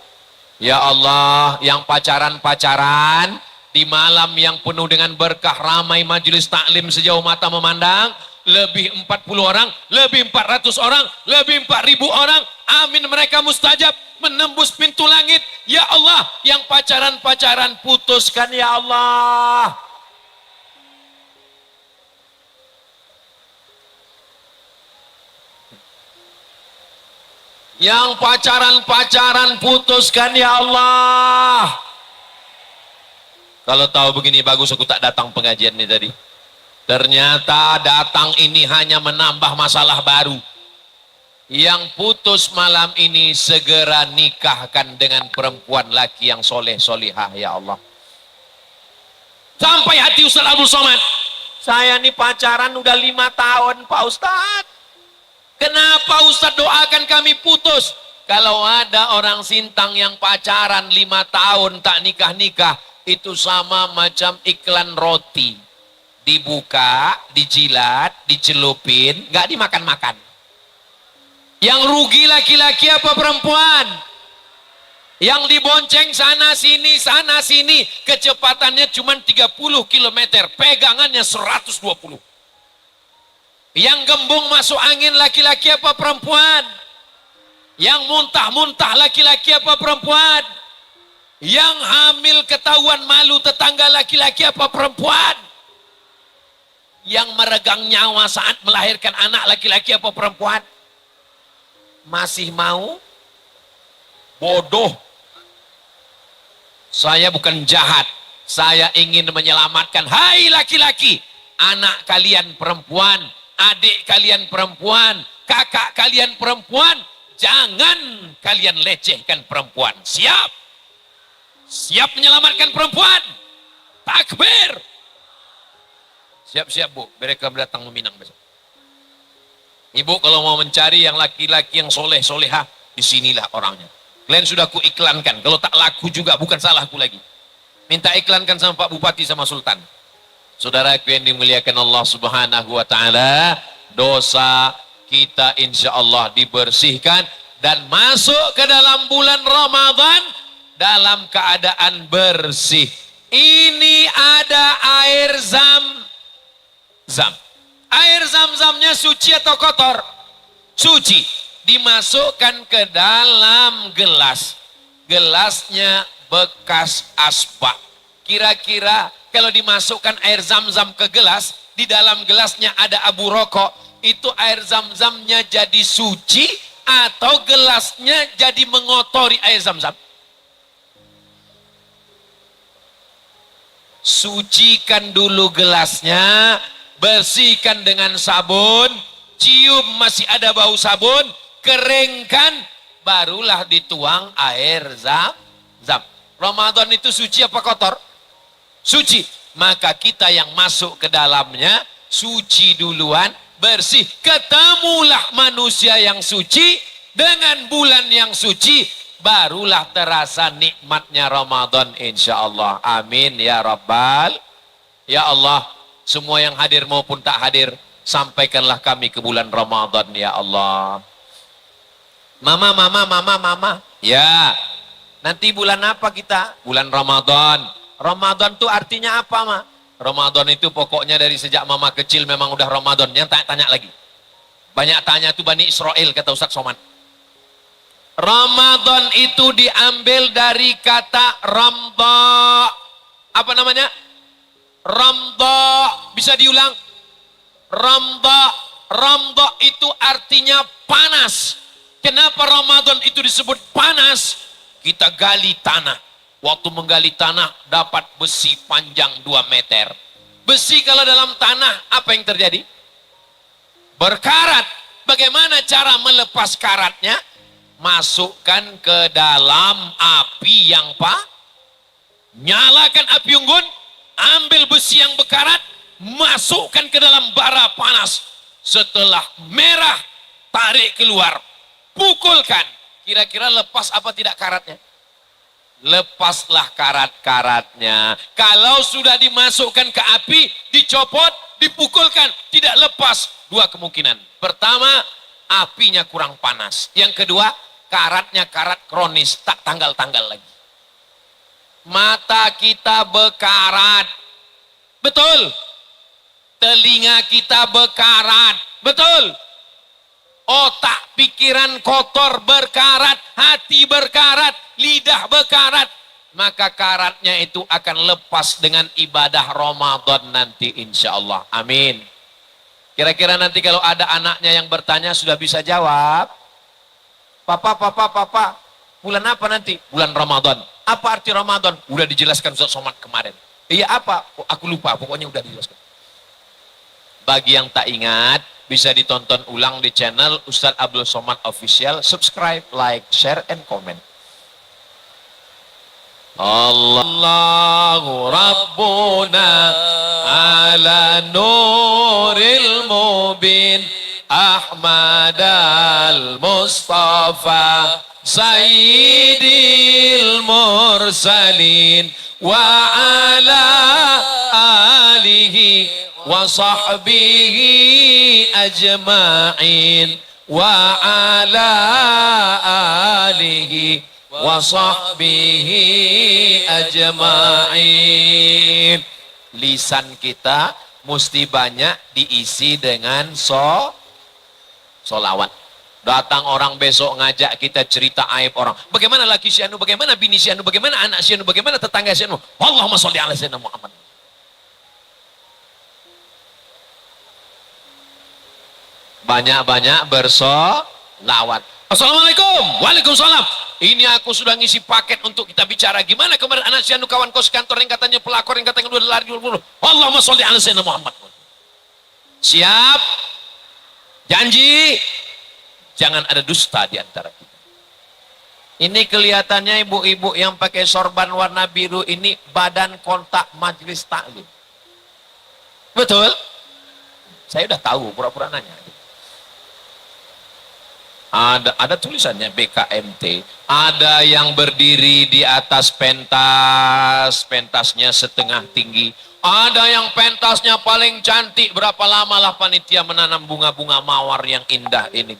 Ya Allah, yang pacaran-pacaran di malam yang penuh dengan berkah, ramai majelis taklim sejauh mata memandang, lebih 40 orang, lebih 400 orang, lebih 4.000 orang, amin mereka mustajab, menembus pintu langit. Ya Allah, yang pacaran-pacaran putuskan ya Allah. Yang pacaran-pacaran putuskan ya Allah. Kalau tahu begini bagus aku tak datang pengajian ini tadi. Ternyata datang ini hanya menambah masalah baru. Yang putus malam ini segera nikahkan dengan perempuan laki yang soleh solihah ya Allah. Sampai hati Ustaz Abdul Somad, saya nih pacaran udah 5 tahun Pak Ustaz. Kenapa Ustaz doakan kami putus? Kalau ada orang Sintang yang pacaran 5 tahun tak nikah-nikah, itu sama macam iklan roti. Dibuka, dijilat, dicelupin, nggak dimakan-makan. Yang rugi laki-laki apa perempuan? Yang dibonceng sana sini, kecepatannya cuma 30 km, pegangannya 120. Yang gembung masuk angin laki-laki apa perempuan? Yang muntah-muntah laki-laki apa perempuan? Yang hamil ketahuan malu tetangga laki-laki apa perempuan? Yang meregang nyawa saat melahirkan anak laki-laki apa perempuan? Masih mau? Bodoh. Saya bukan jahat, saya ingin menyelamatkan. Hai laki-laki, anak kalian perempuan, adik kalian perempuan, kakak kalian perempuan, jangan kalian lecehkan perempuan. Siap? Siap menyelamatkan perempuan? Takbir. Siap-siap Bu, mereka datang meminang besok. Ibu kalau mau mencari yang laki-laki yang soleh-solehah, disinilah orangnya. Kalian sudah ku iklankan, kalau tak laku juga bukan salahku lagi. Minta iklankan sama Pak Bupati sama Sultan. Saudaraku yang dimuliakan Allah Subhanahu wa Ta'ala, dosa kita insya Allah dibersihkan dan masuk ke dalam bulan Ramadan dalam keadaan bersih. Ini ada air zam-zam. Air zam-zamnya suci atau kotor? Suci. Dimasukkan ke dalam gelas. gelasnya bekas asbak. Kira-kira kalau dimasukkan air zam-zam ke gelas, di dalam gelasnya ada abu rokok, itu air zam-zamnya jadi suci atau gelasnya jadi mengotori air zam-zam? Sucikan dulu gelasnya, bersihkan dengan sabun, cium masih ada bau sabun, keringkan, barulah dituang air zam-zam. Ramadan itu suci apa kotor? Suci. Maka kita yang masuk ke dalamnya suci duluan, bersih. Ketemulah manusia yang suci dengan bulan yang suci, barulah terasa nikmatnya Ramadan insyaallah. Amin ya Rabbal. Ya Allah, semua yang hadir maupun tak hadir, sampaikanlah kami ke bulan Ramadan ya Allah. Mama. Ya, nanti bulan apa kita? Bulan Ramadan. Ramadan itu artinya apa, Ma? Ramadan itu pokoknya dari sejak mama kecil memang udah Ramadan. Yang tanya lagi. Banyak tanya itu Bani Israel, kata Ustaz Somad. Ramadan itu diambil dari kata ramda. Apa namanya? Ramda. Bisa diulang? Ramda. Ramda itu artinya panas. Kenapa Ramadan itu disebut panas? Kita gali tanah. Waktu menggali tanah dapat besi panjang 2 meter. Besi kalau dalam tanah apa yang terjadi? Berkarat. Bagaimana cara melepas karatnya? Masukkan ke dalam api yang nyalakan api unggun, ambil besi yang berkarat, masukkan ke dalam bara panas. Setelah merah, tarik keluar, pukulkan. Kira-kira lepas apa tidak karatnya? Lepaslah karat-karatnya. Kalau sudah dimasukkan ke api, dicopot, dipukulkan, tidak lepas, 2 kemungkinan. Pertama, apinya kurang panas. Yang kedua, karatnya karat kronis, tak tanggal-tanggal lagi. Mata kita berkarat, betul. Telinga kita berkarat, betul. Otak pikiran kotor berkarat, hati berkarat, lidah berkarat. Maka karatnya itu akan lepas dengan ibadah Ramadan nanti insya Allah. Amin. Kira-kira nanti kalau ada anaknya yang bertanya sudah bisa jawab. Papa, bulan apa nanti? Bulan Ramadan. Apa arti Ramadan? Udah dijelaskan Ustaz Somad kemarin. Iya apa? Oh, aku lupa, pokoknya udah dijelaskan. Bagi yang tak ingat, bisa ditonton ulang di channel Ustadz Abdul Somad Official. Subscribe, like, share, and comment. Allahu Rabbuna ala nuril mubin Ahmad al-Mustafa Sayyidil Mursalin wa ala alihi wa sahbihi ajma'in wa ala alihi wa sahbihi ajma'in. Lisan kita mesti banyak diisi dengan solawat. Datang orang besok ngajak kita cerita aib orang. Bagaimana laki si anu, bagaimana bini si anu, bagaimana anak si anu, bagaimana tetangga si anu. Allahumma sholli ala sayyidina Muhammad. Banyak-banyak bersolawat. Assalamualaikum. Waalaikumsalam. Ini aku sudah ngisi paket untuk kita bicara. Gimana kemarin anak si anu kawan kos kantor yang katanya pelakor yang katanya udah lari dulu. Allahumma sholli ala sayyidina Muhammad. Siap? Janji? Jangan ada dusta di antara kita. Ini kelihatannya ibu-ibu yang pakai sorban warna biru ini badan kontak majelis taklim. Betul? Saya udah tahu, pura-pura nanya. Ada tulisannya BKMT. Ada yang berdiri di atas pentas, pentasnya setengah tinggi. Ada yang pentasnya paling cantik. Berapa lama lah panitia menanam bunga-bunga mawar yang indah ini.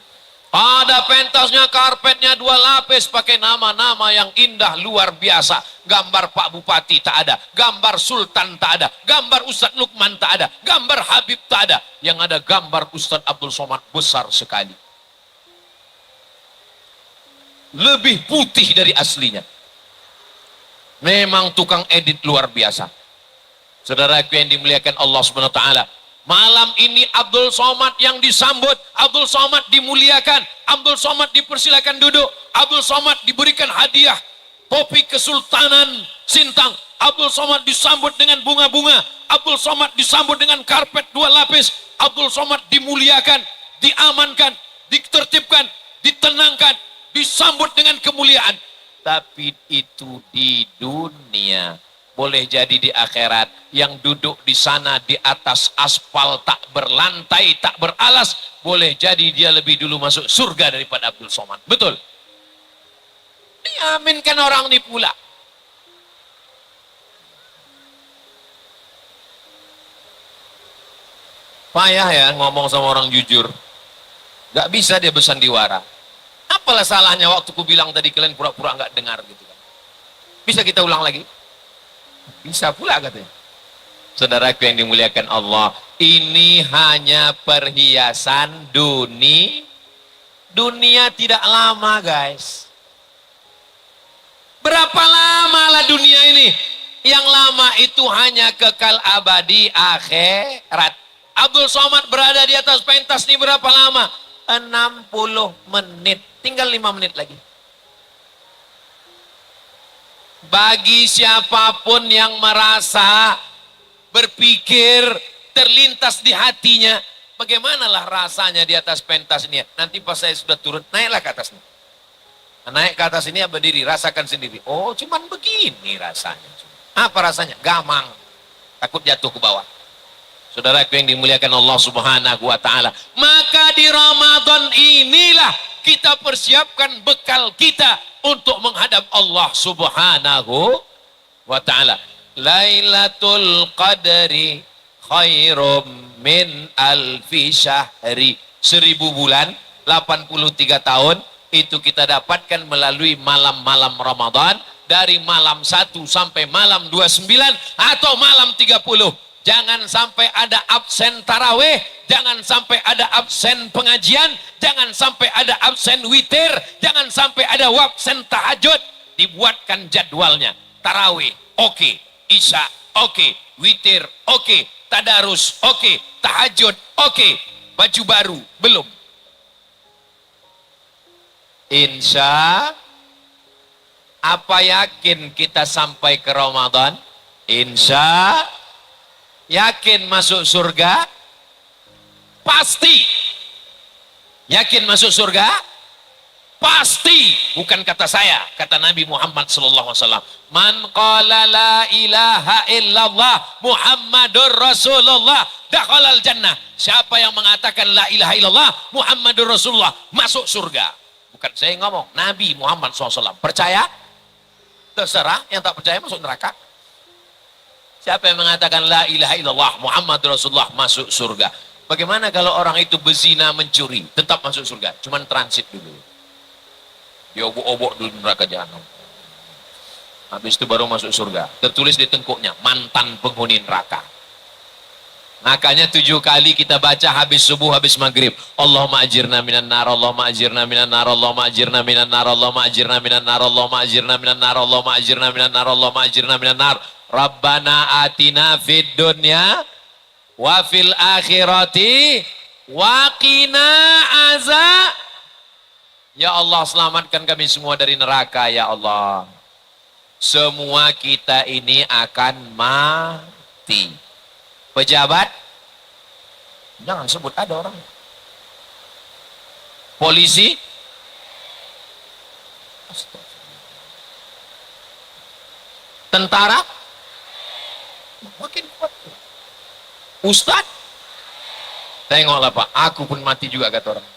Ada pentasnya, karpetnya 2 lapis pakai nama-nama yang indah luar biasa. Gambar Pak Bupati tak ada, gambar Sultan tak ada, gambar Ustadz Lukman tak ada, gambar Habib tak ada. Yang ada gambar Ustadz Abdul Somad besar sekali. Lebih putih dari aslinya. Memang tukang edit luar biasa. Saudaraku yang dimuliakan Allah Subhanahu wa taala, malam ini Abdul Somad yang disambut, Abdul Somad dimuliakan, Abdul Somad dipersilakan duduk, Abdul Somad diberikan hadiah topi Kesultanan Sintang, Abdul Somad disambut dengan bunga-bunga, Abdul Somad disambut dengan karpet 2 lapis, Abdul Somad dimuliakan, diamankan, ditertibkan, ditenangkan, disambut dengan kemuliaan. Tapi itu di dunia. Boleh jadi di akhirat yang duduk di sana di atas aspal tak berlantai, tak beralas, boleh jadi dia lebih dulu masuk surga daripada Abdul Somad. Betul? Diaminkan orang ini pula. Payah ya ngomong sama orang jujur. Gak bisa dia bersandiwara. Apalah salahnya waktu ku bilang tadi kalian pura-pura gak dengar gitu kan. Bisa kita ulang lagi? Bisa pula katanya. Saudaraku yang dimuliakan Allah, ini hanya perhiasan dunia. Dunia tidak lama guys. Berapa lama lah dunia ini? Yang lama itu hanya kekal abadi akhirat. Abdul Somad berada di atas pentas ini berapa lama? 60 menit. Tinggal 5 menit lagi. Bagi siapapun yang merasa, berpikir, terlintas di hatinya, bagaimanalah rasanya di atas pentas ini? Nanti pas saya sudah turun, naiklah ke atas nih. Naik ke atas ini ya berdiri, rasakan sendiri. Oh, cuman begini rasanya. Apa rasanya? Gamang. Takut jatuh ke bawah. Saudaraku yang dimuliakan Allah Subhanahu wa taala, maka di Ramadan inilah kita persiapkan bekal kita untuk menghadap Allah Subhanahu wa taala. Lailatul Qadri khairum min alfi syahri. 1000 bulan, 83 tahun itu kita dapatkan melalui malam-malam Ramadan, dari malam 1 sampai malam 29 atau malam 30. Jangan sampai ada absen taraweh, jangan sampai ada absen pengajian, jangan sampai ada absen witir, jangan sampai ada absen tahajud. Dibuatkan jadwalnya. Taraweh, oke. Isya, oke. Witir, oke. Tadarus, oke. Tahajud, oke. Baju baru, belum. Insya, apa yakin kita sampai ke Ramadan? Insya, yakin masuk surga? Pasti. Yakin masuk surga? Pasti. Bukan kata saya, kata Nabi Muhammad SAW. Man qala la ilaha illallah Muhammadur Rasulullah dakhalal jannah. Siapa yang mengatakan la ilaha illallah Muhammadur Rasulullah masuk surga. Bukan saya ngomong, Nabi Muhammad SAW. Percaya? Terserah, yang tak percaya masuk neraka. Siapa yang mengatakan la ilaha illallah Muhammad Rasulullah masuk surga? Bagaimana kalau orang itu berzina, mencuri, tetap masuk surga, cuman transit dulu. Dia obok-obok dulu neraka jahanam. Habis itu baru masuk surga. Tertulis di tengkuknya, mantan penghuni neraka. Makanya 7 kali kita baca habis subuh, habis maghrib. Allahumma ajirna minan nar, Allahumma ajirna minan nar, Allahumma ajirna minan nar, Allahumma ajirna minan nar, Allahumma ajirna minan nar, Allahumma ajirna minan nar, Allahumma ajirna minan nar. Rabbana atina fid dunya wa fil akhirati wa qina azab. Ya Allah, selamatkan kami semua dari neraka ya Allah. Semua kita ini akan mati. Pejabat, jangan sebut, ada orang. Polisi, tentara, makin kuat. Ustaz, tengoklah Pak, aku pun mati juga kata orang.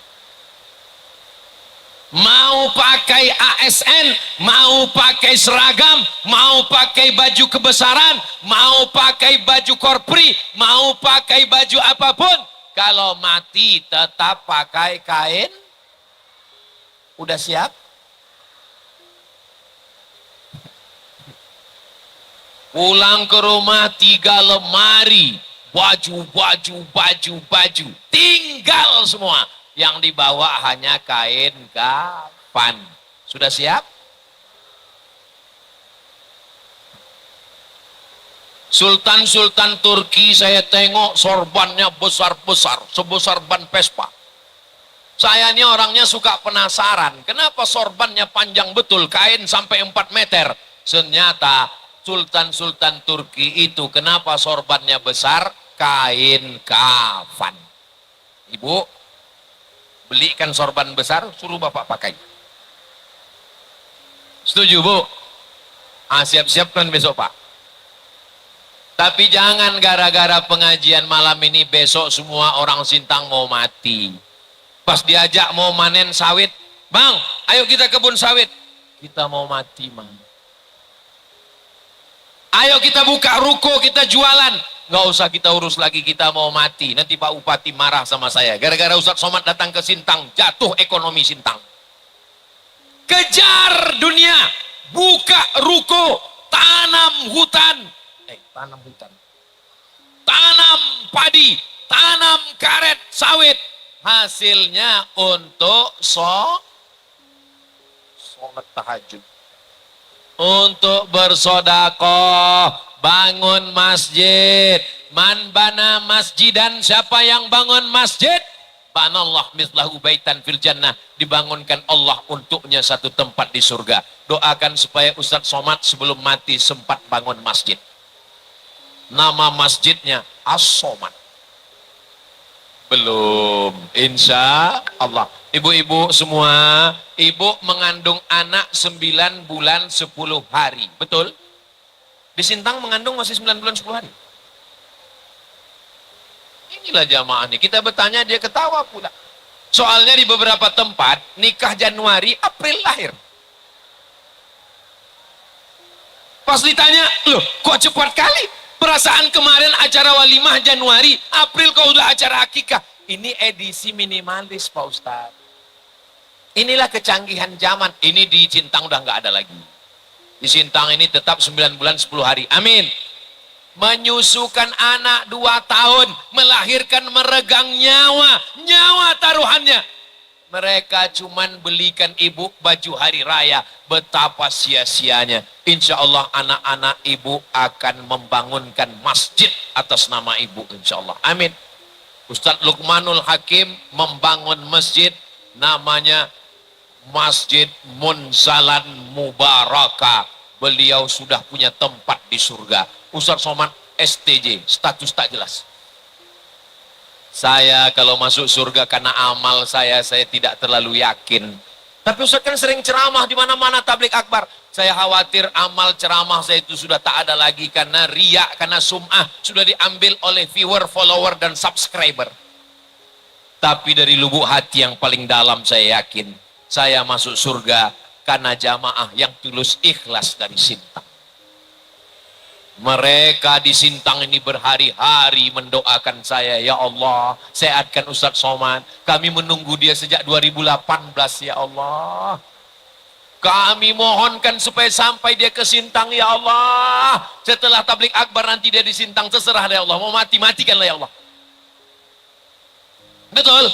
Mau pakai ASN, mau pakai seragam, mau pakai baju kebesaran, mau pakai baju korpri, mau pakai baju apapun, kalau mati tetap pakai kain. Udah siap? Pulang ke rumah 3 lemari baju, tinggal semua. Yang dibawa hanya kain kafan. Sudah siap? Sultan-sultan Turki saya tengok sorbannya besar-besar, sebesar ban Vespa. Saya ini orangnya suka penasaran, kenapa sorbannya panjang betul, kain sampai 4 meter. Ternyata sultan-sultan Turki itu kenapa sorbannya besar? Kain kafan. Ibu, belikan sorban besar, suruh bapak pakai. Setuju, Bu? Siap-siapkan besok, Pak. Tapi jangan gara-gara pengajian malam ini besok semua orang Sintang mau mati. Pas diajak mau manen sawit, Bang, ayo kita kebun sawit. Kita mau mati, Bang. Ayo kita buka ruko, kita jualan. Nggak usah kita urus lagi, kita mau mati. Nanti Pak Bupati marah sama saya. Gara-gara Ustadz Somad datang ke Sintang, jatuh ekonomi Sintang. Kejar dunia, buka ruko, tanam hutan. Tanam hutan, tanam padi, tanam karet sawit, hasilnya untuk sholat tahajud, untuk bersodakoh, bangun masjid. Man bana masjidan, siapa yang bangun masjid, banallah mislahu baitan fil jannah, dibangunkan Allah untuknya satu tempat di surga. Doakan supaya Ustadz Somad sebelum mati sempat bangun masjid. Nama masjidnya As-Somad. Belum, insya Allah. Ibu-ibu semua, ibu mengandung anak 9 bulan 10 hari. Betul? Di Sintang mengandung masih 9 bulan 10 hari. Inilah jamaah nih, kita bertanya dia ketawa pula. Soalnya di beberapa tempat nikah Januari, April lahir. Pas ditanya, loh kok cepat kali? Perasaan kemarin acara walimah Januari, April kau udah acara akikah. Ini edisi minimalis Pak Ustadz. Inilah kecanggihan zaman. Ini di Sintang udah nggak ada lagi. Di Sintang ini tetap 9 bulan 10 hari. Amin. Menyusukan anak 2 tahun, melahirkan meregang nyawa. Nyawa taruhannya. Mereka cuman belikan ibu baju hari raya. Betapa sia-sianya. Insya Allah anak-anak ibu akan membangunkan masjid atas nama ibu. Insya Allah. Amin. Ustadz Luqmanul Hakim membangun masjid. Namanya Masjid Munzalan Mubaraka. Beliau sudah punya tempat di surga. Ustadz Somad STJ. Status tak jelas. Saya kalau masuk surga karena amal saya tidak terlalu yakin. Tapi Ustaz kan sering ceramah di mana-mana tablik akbar. Saya khawatir amal ceramah saya itu sudah tak ada lagi karena riya, karena sum'ah sudah diambil oleh viewer, follower dan subscriber. Tapi dari lubuk hati yang paling dalam saya yakin saya masuk surga karena jamaah yang tulus ikhlas dari Sintang. Mereka di Sintang ini berhari-hari mendoakan saya, ya Allah, sehatkan Ustadz Somad. Kami menunggu dia sejak 2018, ya Allah. Kami mohonkan supaya sampai dia ke Sintang, ya Allah. Setelah tablik akbar nanti dia di Sintang, terserah ya Allah. Mau mati, matikanlah ya Allah. Betul?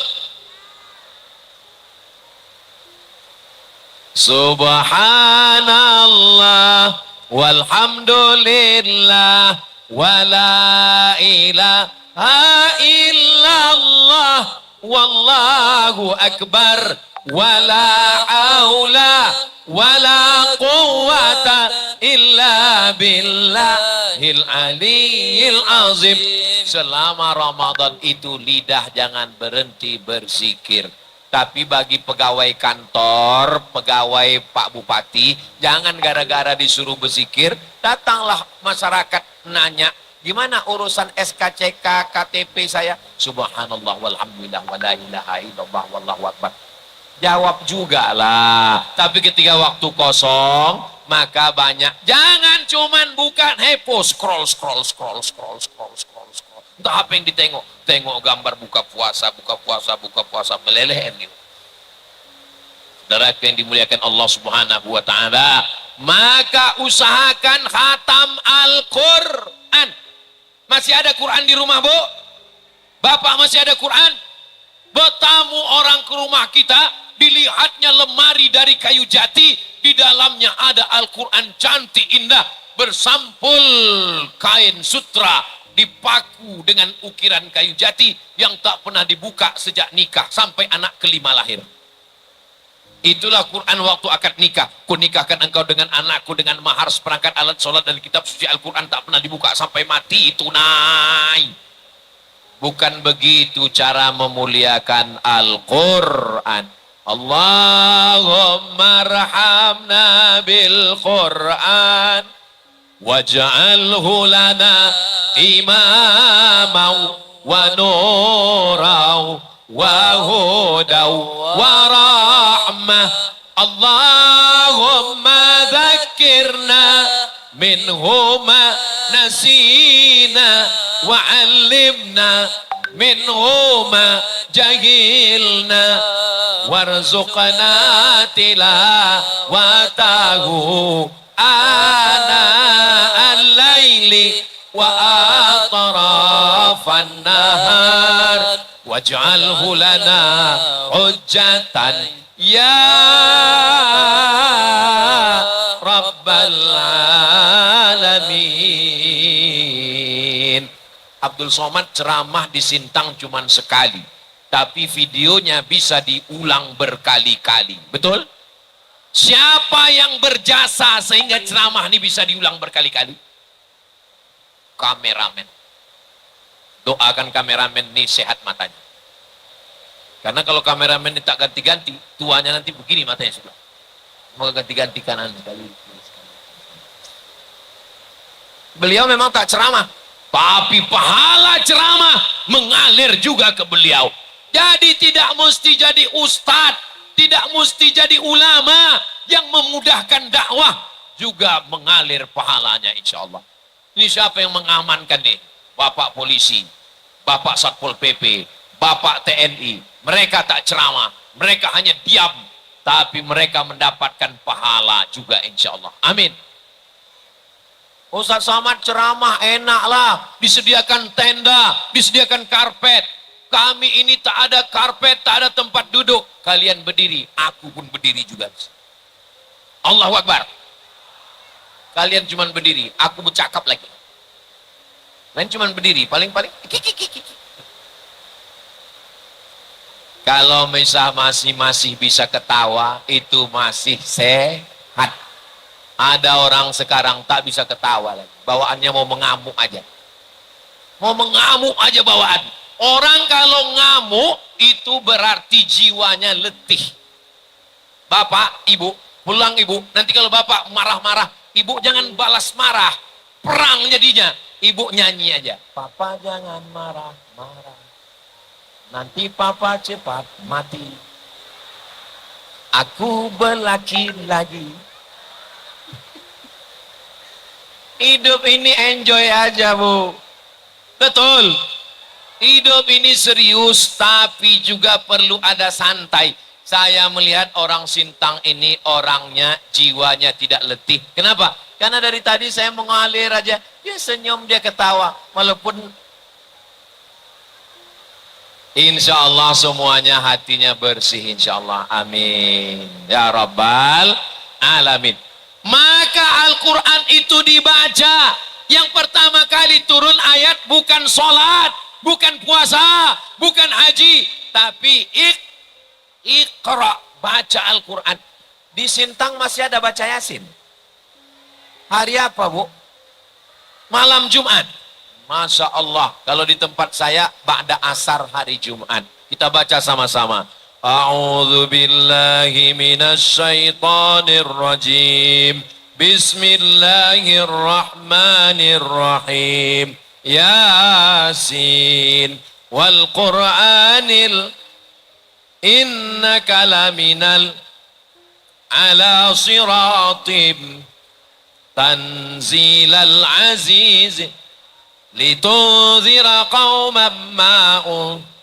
Subhanallah. Walhamdulillah wala ilaha illallah wallahu akbar wala haula wala quwwata illa billahil aliyil azim. Selama Ramadan itu lidah jangan berhenti berzikir. Tapi bagi pegawai kantor, pegawai Pak Bupati, jangan gara-gara disuruh berzikir, datanglah masyarakat nanya, gimana urusan SKCK, KTP saya? Subhanallah, walhamdulillah, wa la ilaha illallah, wallahu akbar. Jawab juga lah. Tapi ketika waktu kosong, maka banyak. Jangan cuman buka hepo, scroll. Entah apa yang ditengok. Tengok gambar buka puasa, meleleh gitu. Saudara yang dimuliakan Allah Subhanahu wa taala, maka usahakan khatam Al-Qur'an. Masih ada Quran di rumah, Bu? Bapak masih ada Quran? Bertamu orang ke rumah kita, dilihatnya lemari dari kayu jati, di dalamnya ada Al-Quran cantik indah, bersampul kain sutra, dipaku dengan ukiran kayu jati yang tak pernah dibuka sejak nikah sampai anak kelima lahir. Itulah Quran waktu akad nikah. Ku nikahkan engkau dengan anakku dengan mahar seperangkat alat sholat dan kitab suci Al-Quran tak pernah dibuka sampai mati, tunai. Bukan begitu cara memuliakan Al-Quran. Allahumma rahamna bil Quran waj'alhu lana imamau wa nurau wa hudau wa rahmah. Allahumma dhakkirna minhuma nasina wa 'allimna minhuma jahilna warzuqna tilawatahu ana al-laili wa atrafan nahar waj'alhu lana hujjatan ya rabbal alamin. Abdul Somad ceramah di Sintang cuman sekali, tapi videonya bisa diulang berkali-kali. Betul? Siapa yang berjasa sehingga ceramah ini bisa diulang berkali-kali? Kameramen. Doakan kameramen ini sehat matanya. Karena kalau kameramen ini tak ganti-ganti, tuanya nanti begini matanya sebelah. Mau ganti-ganti kanan sekali. Beliau memang tak ceramah, tapi pahala ceramah mengalir juga ke beliau. Jadi tidak mesti jadi ustadz, tidak mesti jadi ulama yang memudahkan dakwah, juga mengalir pahalanya insya Allah. Ini siapa yang mengamankan nih? Bapak polisi, Bapak Satpol PP, Bapak TNI. Mereka tak ceramah, mereka hanya diam, tapi mereka mendapatkan pahala juga insya Allah. Amin. Ustaz Somad ceramah enaklah, disediakan tenda, disediakan karpet. Kami ini tak ada karpet, tak ada tempat duduk. Kalian berdiri, aku pun berdiri juga. Allahu Akbar. Kalian cuma berdiri, aku bercakap lagi. Kalian cuma berdiri, paling-paling. Kalau masih bisa ketawa, itu masih sehat. Ada orang sekarang tak bisa ketawa lagi. Bawaannya mau mengamuk aja. Mau mengamuk aja bawaan. Orang kalau ngamuk itu berarti jiwanya letih. Bapak, ibu, pulang ibu. Nanti kalau bapak marah-marah, ibu jangan balas marah. Perang jadinya. Ibu nyanyi aja. Papa jangan marah-marah. Nanti papa cepat mati. Aku berlaki lagi. Hidup ini enjoy aja, Bu. Betul. Hidup ini serius, tapi juga perlu ada santai. Saya melihat orang Sintang ini orangnya, jiwanya tidak letih. Kenapa? Karena dari tadi saya mengalir aja. Dia senyum, dia ketawa. Walaupun insya Allah semuanya hatinya bersih. Insya Allah. Amin. Ya Rabbal Alamin. Maka Al-Quran itu dibaca. Yang pertama kali turun ayat bukan sholat, bukan puasa, bukan haji, tapi Iqra, baca Al-Quran. Di Sintang masih ada baca Yasin. Hari apa, Bu? Malam Jumat. Masya Allah. Kalau di tempat saya ba'da asar hari Jumat. Kita baca sama-sama. A'udzu billahi minasy syaithanir rajim. Bismillahirrahmanirrahim. Yasin wal Qur'anil innaka laminal ala siratim tanzilal aziz litunzira qauman ma'un.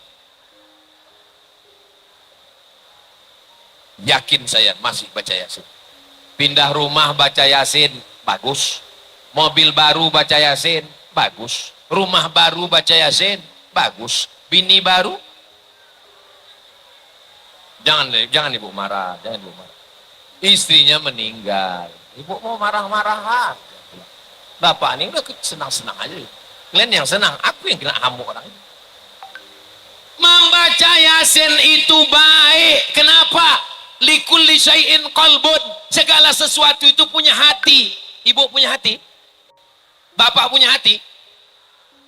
Yakin saya masih baca Yasin. Pindah rumah baca Yasin, bagus. Mobil baru baca Yasin, bagus. Rumah baru baca Yasin, bagus. Bini baru, Jangan ibu marah, jangan ibu marah. Istrinya meninggal, ibu mau marah-marah. Bapak ini udah senang-senang aja. Kalian yang senang, aku yang kena hamuk orang ini. Membaca Yasin itu baik. Kenapa? Likulli syai'in qalbun. Segala sesuatu itu punya hati. Ibu punya hati? Bapak punya hati?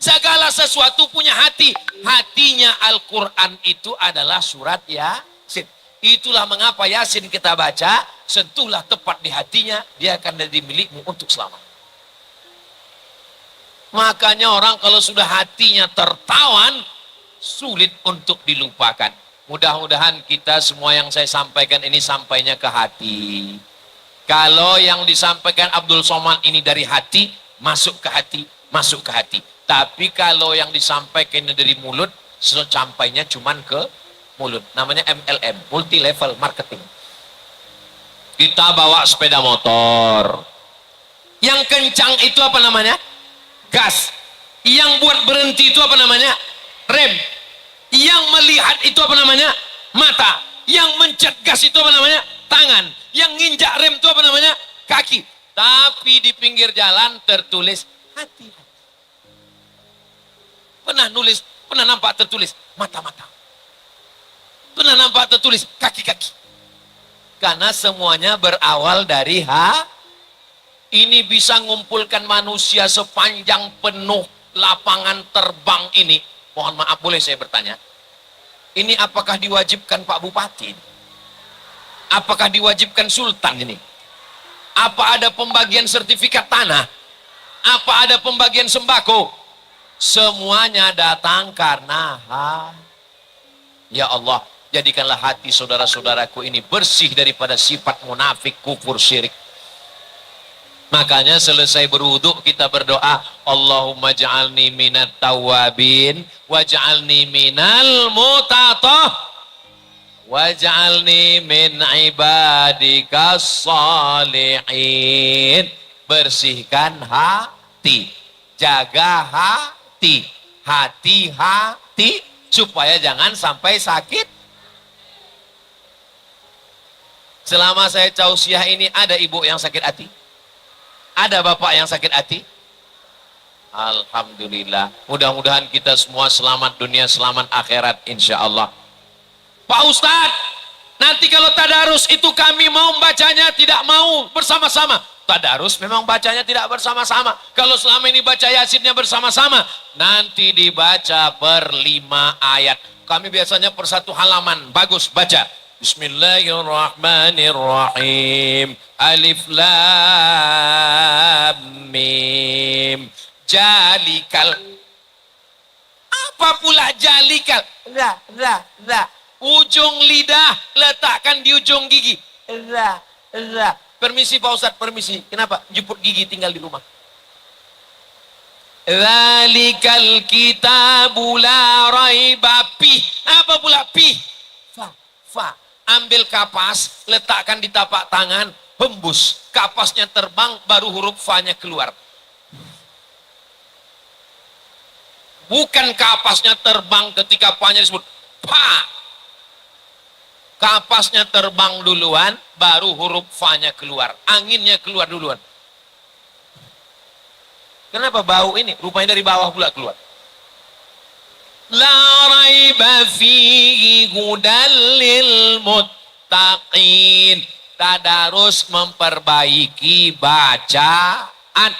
Segala sesuatu punya hati. Hatinya Al-Quran itu adalah surat Yasin. Itulah mengapa Yasin kita baca, sentuhlah tepat di hatinya, dia akan jadi milikmu untuk selamanya. Makanya orang kalau sudah hatinya tertawan, sulit untuk dilupakan. Mudah-mudahan kita semua yang saya sampaikan ini sampainya ke hati. Kalau yang disampaikan Abdul Somad ini dari hati, masuk ke hati, masuk ke hati. Tapi kalau yang disampaikan dari mulut, sampainya cuman ke mulut. Namanya MLM, multi level marketing. Kita bawa sepeda motor. Yang kencang itu apa namanya? Gas. Yang buat berhenti itu apa namanya? Rem. Yang melihat itu apa namanya? Mata. Yang mencet gas itu apa namanya? Tangan. Yang nginjak rem itu apa namanya? Kaki. Tapi di pinggir jalan tertulis hati. Pernah nampak tertulis mata-mata. Pernah nampak tertulis kaki-kaki. Karena semuanya berawal dari ini bisa ngumpulkan manusia sepanjang penuh lapangan terbang ini. Mohon maaf, boleh saya bertanya? Ini apakah diwajibkan Pak Bupati? Apakah diwajibkan Sultan ini? Apa ada pembagian sertifikat tanah? Apa ada pembagian sembako? Semuanya datang karena ya Allah, jadikanlah hati saudara-saudaraku ini bersih daripada sifat munafik, kufur, syirik. Makanya selesai berwudu kita berdoa, Allahumma ja'alni minat tawabin waj'alni minal mutatah waj'alni min ibadikas salihin. Bersihkan hati, jaga hati, hati-hati supaya jangan sampai sakit. Selama saya tausiah ini ada ibu yang sakit hati? Ada bapak yang sakit hati? Alhamdulillah. Mudah-mudahan kita semua selamat dunia, selamat akhirat insya Allah. Pak Ustadz, nanti kalau tadarus itu kami mau membacanya tidak mau bersama-sama. Tadarus memang bacanya tidak bersama-sama. Kalau selama ini baca Yasinnya bersama-sama, nanti dibaca per 5 ayat. Kami biasanya per 1 halaman. Bagus, baca. Bismillahirrahmanirrahim. Alif lam mim. Jalikal. Apa pula jalikal? Ra. Ujung lidah letakkan di ujung gigi. Ra. Permisi Pak Ustadz, permisi. Kenapa? Jemput gigi tinggal di rumah. Zalikal kitabu la raiba fih. Apa pula fih? Fa. Ambil kapas, letakkan di tapak tangan, hembus. Kapasnya terbang, baru huruf fa-nya keluar. Bukan kapasnya terbang ketika fa-nya disebut fa. Kapasnya terbang duluan, baru huruf fa-nya keluar. Anginnya keluar duluan. Kenapa bau ini? Rupanya dari bawah pula keluar. La raiba fihi hudal lil muttaqin. Tadarus memperbaiki bacaan.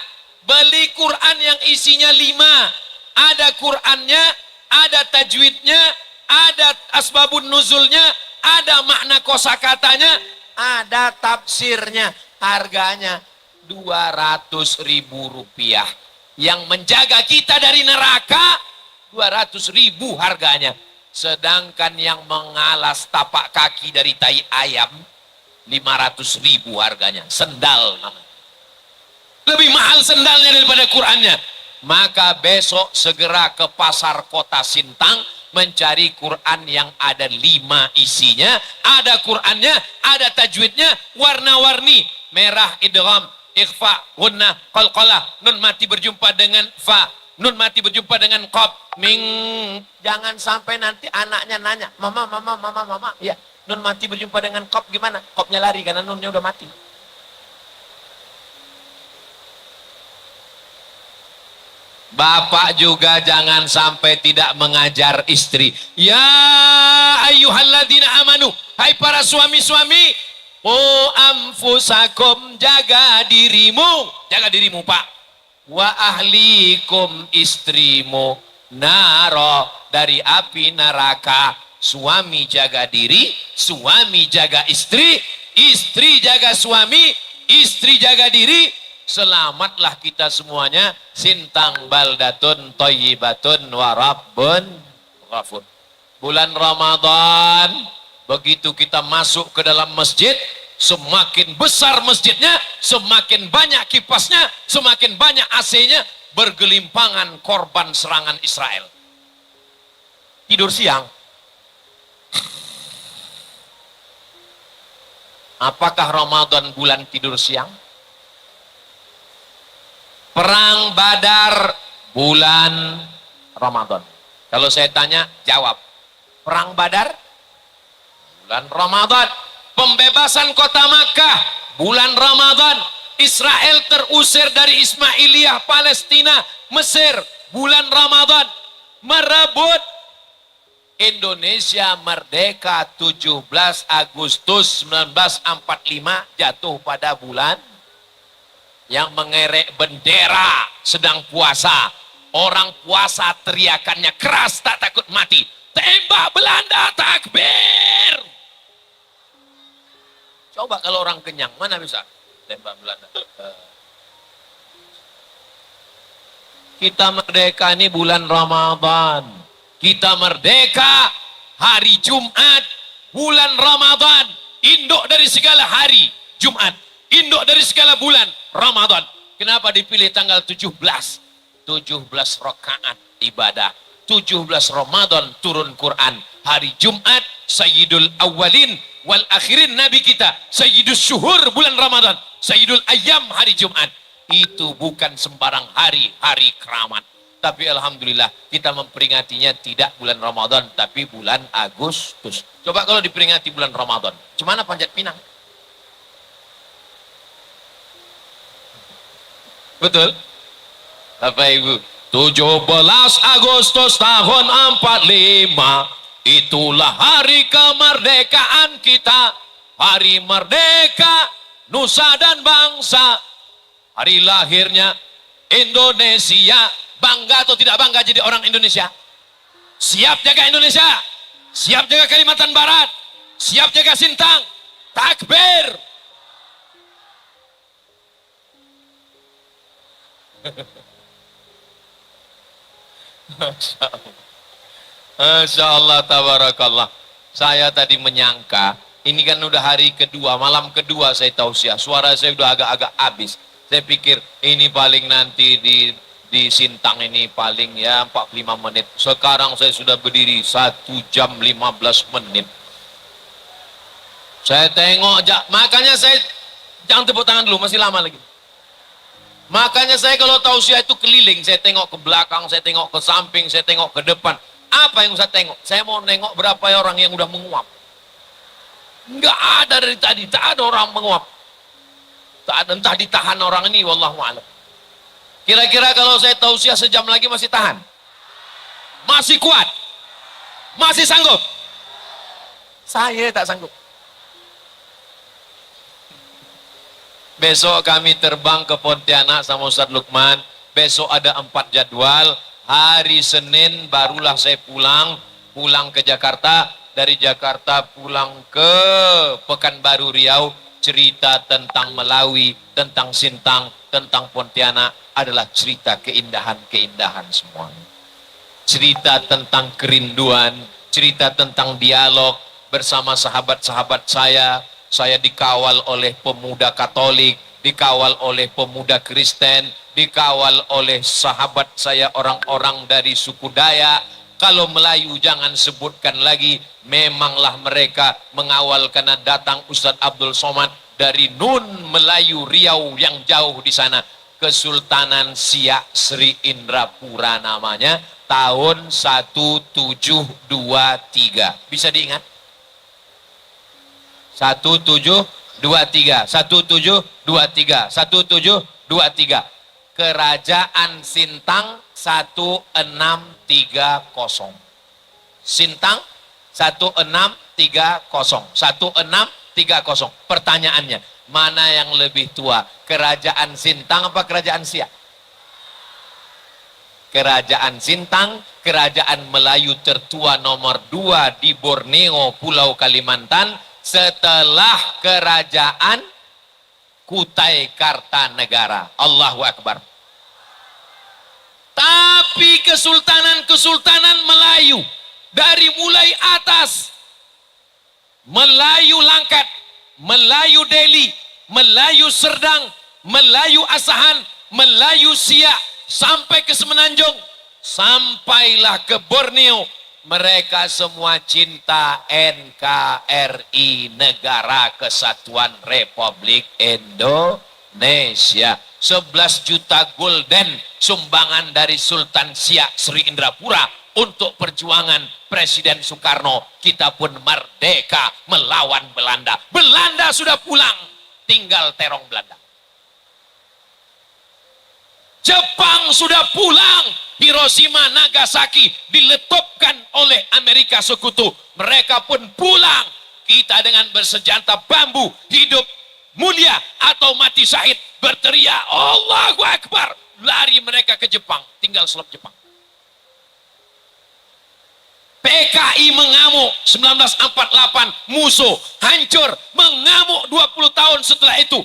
Beli Quran yang isinya 5. Ada Qurannya, ada tajwidnya, ada asbabun nuzulnya, ada makna kosakatanya, ada tafsirnya. Harganya 200.000 rupiah. Yang menjaga kita dari neraka 200.000 harganya. Sedangkan yang mengalas tapak kaki dari tai ayam 500.000 harganya. Sendal namanya. Lebih mahal sendalnya daripada Qurannya. Maka besok segera ke pasar kota Sintang, mencari Quran yang ada 5 isinya, ada Qurannya, ada tajwidnya, warna-warni, merah idgham, ikhfa, gunnah, qalqalah, nun mati berjumpa dengan fa, nun mati berjumpa dengan qaf, ming. Jangan sampai nanti anaknya nanya, mama, ya, Nun mati berjumpa dengan Qaf gimana? Qafnya lari karena Nunnya udah mati. Bapak juga jangan sampai tidak mengajar istri. Ya ayyuhalladzina amanu, hai para suami-suami, anfusakum, jaga dirimu Pak. Wa ahlikum, istrimu, naro, dari api neraka. Suami jaga diri, suami jaga istri, istri jaga suami, istri jaga diri. Selamatlah kita semuanya. Sintang baldatun thayyibatun wa rabbun ghafur. Bulan Ramadan, begitu kita masuk ke dalam masjid, semakin besar masjidnya, semakin banyak kipasnya, semakin banyak AC-nya, bergelimpangan korban serangan Israel. Tidur siang. Apakah Ramadan bulan tidur siang? Perang Badar bulan Ramadan. Kalau saya tanya, jawab. Perang Badar bulan Ramadan. Pembebasan kota Makkah bulan Ramadan. Israel terusir dari Ismailiyah, Palestina, Mesir bulan Ramadan. Merebut Indonesia merdeka 17 Agustus 1945 jatuh pada bulan. Yang mengerek bendera sedang puasa. Orang puasa teriakannya keras, tak takut mati. Tembak Belanda, takbir. Coba kalau orang kenyang, mana bisa tembak Belanda? Kita merdeka ini bulan Ramadan. Kita merdeka hari Jumat, bulan Ramadan. Induk dari segala hari, Jumat. Induk dari segala bulan, Ramadan. Kenapa dipilih tanggal 17? 17 rakaat ibadah. 17 Ramadan turun Quran. Hari Jumat, Sayyidul Awwalin wal Akhirin, Nabi kita. Sayyidul Syuhur bulan Ramadan. Sayyidul Ayyam hari Jumat. Itu bukan sembarang hari, hari keramat. Tapi Alhamdulillah kita memperingatinya tidak bulan Ramadan, tapi bulan Agustus. Coba kalau diperingati bulan Ramadan, cemana Panjat Pinang? Betul? Bapak Ibu, 17 Agustus tahun 45, itulah hari kemerdekaan kita. Hari merdeka, nusa dan bangsa. Hari lahirnya Indonesia. Bangga atau tidak bangga jadi orang Indonesia? Siap jaga Indonesia? Siap jaga Kalimantan Barat? Siap jaga Sintang? Takbir! Masya Allah, tabarakallah. Saya tadi menyangka, ini kan udah hari kedua, malam kedua saya tausiah. Suara saya udah agak-agak habis. Saya pikir ini paling nanti di Sintang ini paling ya 45 menit. Sekarang saya sudah berdiri 1 jam 15 menit. Saya tengok, makanya saya jangan tepuk tangan dulu, masih lama lagi. Makanya saya kalau tausiah itu keliling, saya tengok ke belakang, saya tengok ke samping, saya tengok ke depan. Apa yang saya tengok? Saya mau nengok berapa orang yang udah menguap. Enggak ada dari tadi, tak ada orang menguap. Tak ada, entah ditahan orang ini, wallahu a'lam. Kira-kira kalau saya tausiah sejam lagi masih tahan? Masih kuat? Masih sanggup? Saya tak sanggup. Besok kami terbang ke Pontianak sama Ustadz Lukman. Besok ada 4 jadwal. Hari Senin barulah saya pulang ke Jakarta. Dari Jakarta pulang ke Pekanbaru Riau. Cerita tentang Melawi, tentang Sintang, tentang Pontianak adalah cerita keindahan-keindahan semuanya. Cerita tentang kerinduan, cerita tentang dialog bersama sahabat-sahabat saya. Saya dikawal oleh pemuda Katolik, dikawal oleh pemuda Kristen, dikawal oleh sahabat saya orang-orang dari suku Dayak. Kalau Melayu jangan sebutkan lagi, memanglah mereka mengawal karena datang Ustadz Abdul Somad dari Nun Melayu Riau yang jauh di sana. Kesultanan Siak Sri Indrapura namanya, tahun 1723. Bisa diingat? 1723, 1723, 1723. Kerajaan Sintang 1630. Sintang 1630, 1630. Pertanyaannya, mana yang lebih tua? Kerajaan Sintang apa kerajaan Siak? Kerajaan Sintang, kerajaan Melayu tertua nomor 2 di Borneo, Pulau Kalimantan, setelah kerajaan Kutai Kartanegara. Allahu Akbar. Tapi kesultanan-kesultanan Melayu, dari mulai atas, Melayu Langkat, Melayu Delhi, Melayu Serdang, Melayu Asahan, Melayu Siak, sampai ke Semenanjung, sampailah ke Borneo, mereka semua cinta NKRI, Negara Kesatuan Republik Indonesia. 11 juta gulden sumbangan dari Sultan Siak Sri Indrapura untuk perjuangan Presiden Soekarno. Kita pun merdeka melawan Belanda. Belanda sudah pulang, tinggal terong Belanda. Jepang sudah pulang, Hiroshima, Nagasaki diletupkan oleh Amerika Sekutu. Mereka pun pulang. Kita dengan bersenjata bambu, hidup mulia atau mati syahid, berteriak Allahu Akbar, lari mereka ke Jepang, tinggal selop Jepang. PKI mengamuk 1948, musuh hancur, mengamuk 20 tahun setelah itu.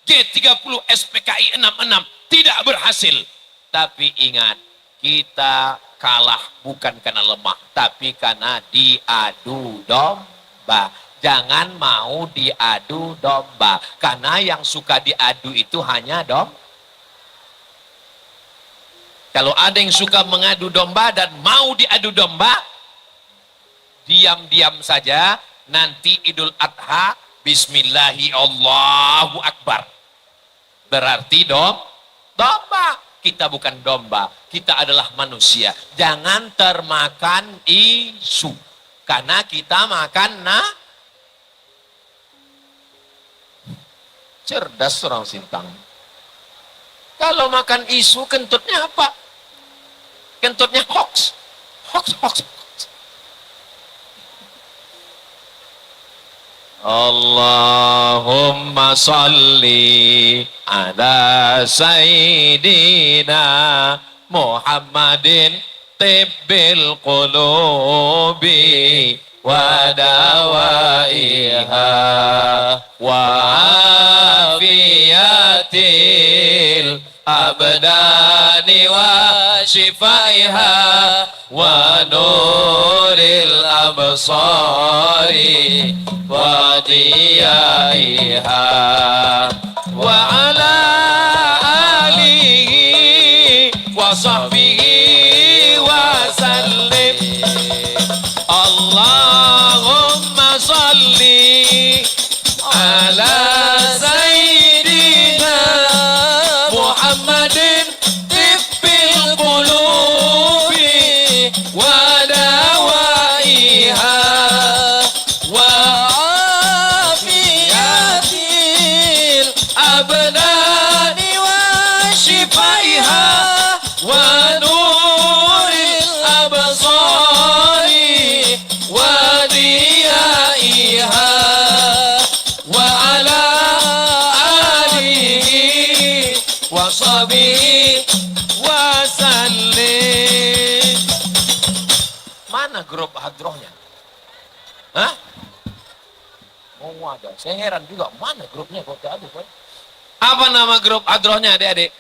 G30 SPKI 66 tidak berhasil. Tapi ingat, kita kalah bukan karena lemah, tapi karena diadu domba. Jangan mau diadu domba, karena yang suka diadu itu hanya domba. Kalau ada yang suka mengadu domba dan mau diadu domba, diam-diam saja, nanti Idul Adha, Bismillahi Allahu Akbar. Berarti domba. Kita bukan domba, kita adalah manusia. Jangan termakan isu, karena kita makan cerdas orang Sintang. Kalau makan isu, kentutnya apa? Kentutnya hoax. Allahumma salli ala Sayyidina Muhammadin tibbil qulubi wa dawaiha wa afiyatil abdani wa shifaiha wa nuril absari wa diyaiha wa ala alihi wa sahbihi wa sallim. Allahumma salli ala Sayyidina Muhammadin tibbil qulubi wa dawaiha wa afiyatil abdani wa shifaiha wa nuril absari wa diyaiha wa ala alihi wa sahbihi wa sallim. Mana grup hadrohnya? Hah? Oh ada. Saya heran juga, mana grupnya kok tidak ada, Pak? Apa nama grup hadrohnya, adik-adik?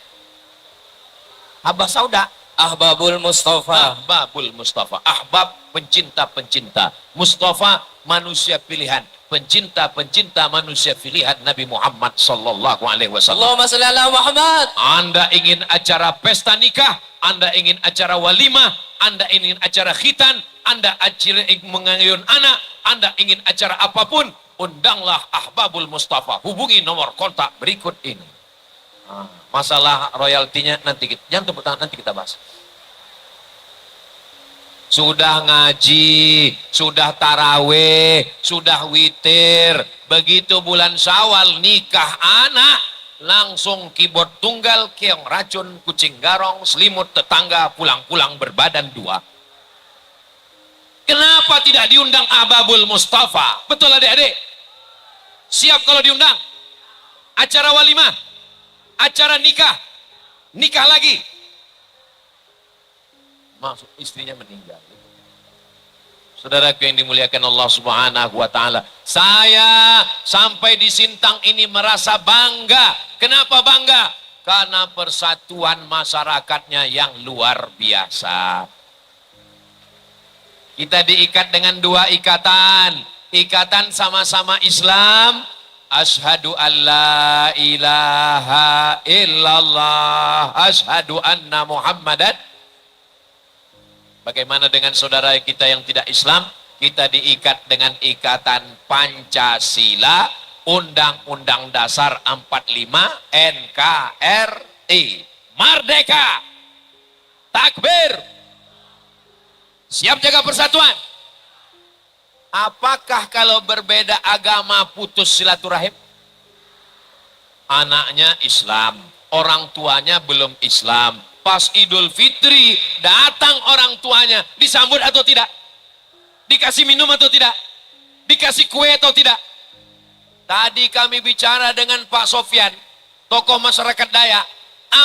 Abah Sauda. Ahbabul Mustafa. Ahbabul Mustafa. Ahbab, pencinta-pencinta. Mustafa, manusia pilihan. Pencinta-pencinta manusia pilihan Nabi Muhammad sallallahu alaihi wasallam. Allahumma shalli ala Muhammad. Anda ingin acara pesta nikah, Anda ingin acara walimah, Anda ingin acara khitan, Anda ingin mengayun anak, Anda ingin acara apapun, undanglah Ahbabul Mustafa. Hubungi nomor kontak berikut ini. Masalah royaltinya nanti kita, jangan tepuk tangan, nanti kita bahas. sudah ngaji, sudah taraweh, sudah witir. Begitu bulan Syawal nikah anak, langsung keyboard tunggal, keong racun, kucing garong, selimut tetangga, pulang-pulang berbadan dua. Kenapa tidak diundang Ababul Mustafa? Betul adik-adik? Siap kalau diundang? Acara walimah, acara nikah, nikah lagi. Maksud istrinya meninggal. Saudaraku yang dimuliakan Allah Subhanahu wa taala, saya sampai di Sintang ini merasa bangga. Kenapa bangga? Karena persatuan masyarakatnya yang luar biasa. Kita diikat dengan dua ikatan. Ikatan sama-sama Islam. Asyhadu an la ilaha illallah. Asyhadu anna Muhammadan. Bagaimana dengan saudara kita yang tidak Islam? Kita diikat dengan ikatan Pancasila, Undang-Undang Dasar 45, NKRI. Merdeka! Takbir! Siap jaga persatuan? Apakah kalau berbeda agama putus silaturahim? Anaknya Islam, orang tuanya belum Islam. Pas Idul Fitri datang orang tuanya, disambut atau tidak? Dikasih minum atau tidak? Dikasih kue atau tidak? Tadi kami bicara dengan Pak Sofyan, tokoh masyarakat Dayak.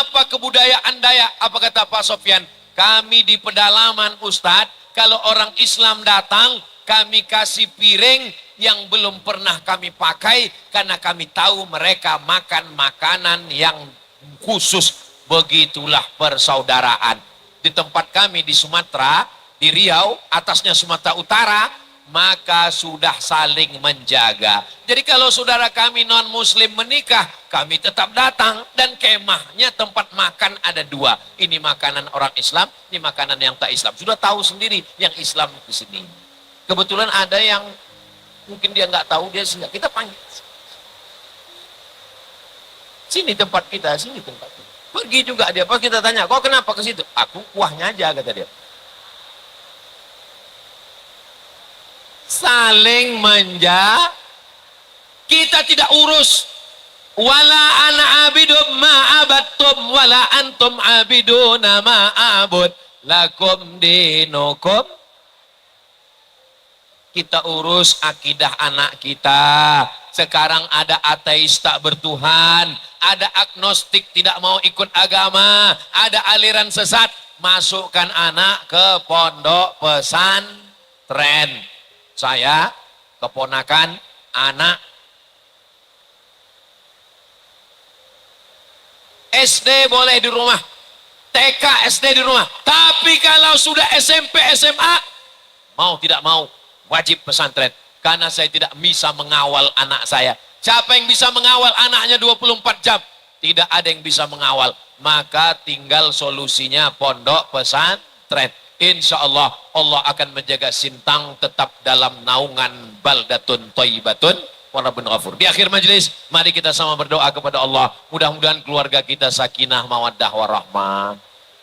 Apa kebudayaan Dayak? Apa kata Pak Sofyan? Kami di pedalaman Ustadz, kalau orang Islam datang, kami kasih piring yang belum pernah kami pakai, karena kami tahu mereka makan makanan yang khusus. Begitulah persaudaraan. Di tempat kami di Sumatera, di Riau, atasnya Sumatera Utara, maka sudah saling menjaga. Jadi kalau saudara kami non muslim menikah, kami tetap datang, dan kemahnya tempat makan ada dua. Ini makanan orang Islam, ini makanan yang tak Islam. Sudah tahu sendiri yang Islam di sini. Kebetulan ada yang mungkin dia nggak tahu, dia sih kita panggil. Sini tempat kita, sini tempat kita. Pergi juga dia, pas kita tanya, kok kenapa ke situ? Aku kuahnya aja, kata dia. Saling kita tidak urus. Wala ana abidum ma abattum wala antum abiduna ma abud lakum dinukum. Kita urus akidah anak kita. Sekarang ada ateis tak bertuhan, ada agnostik tidak mau ikut agama, ada aliran sesat. Masukkan anak ke pondok pesantren. Saya keponakan anak SD boleh di rumah, TK SD di rumah, tapi kalau sudah SMP SMA, mau tidak mau wajib pesantren, karena saya tidak bisa mengawal anak saya. Siapa yang bisa mengawal anaknya 24 jam? Tidak ada yang bisa mengawal. Maka tinggal solusinya pondok pesantren. Insya Allah, Allah akan menjaga Sintang tetap dalam naungan baldatun thayyibatun wa rabbun ghafur. Di akhir majelis, mari kita sama berdoa kepada Allah. Mudah-mudahan keluarga kita sakinah, mawaddah, warahmah.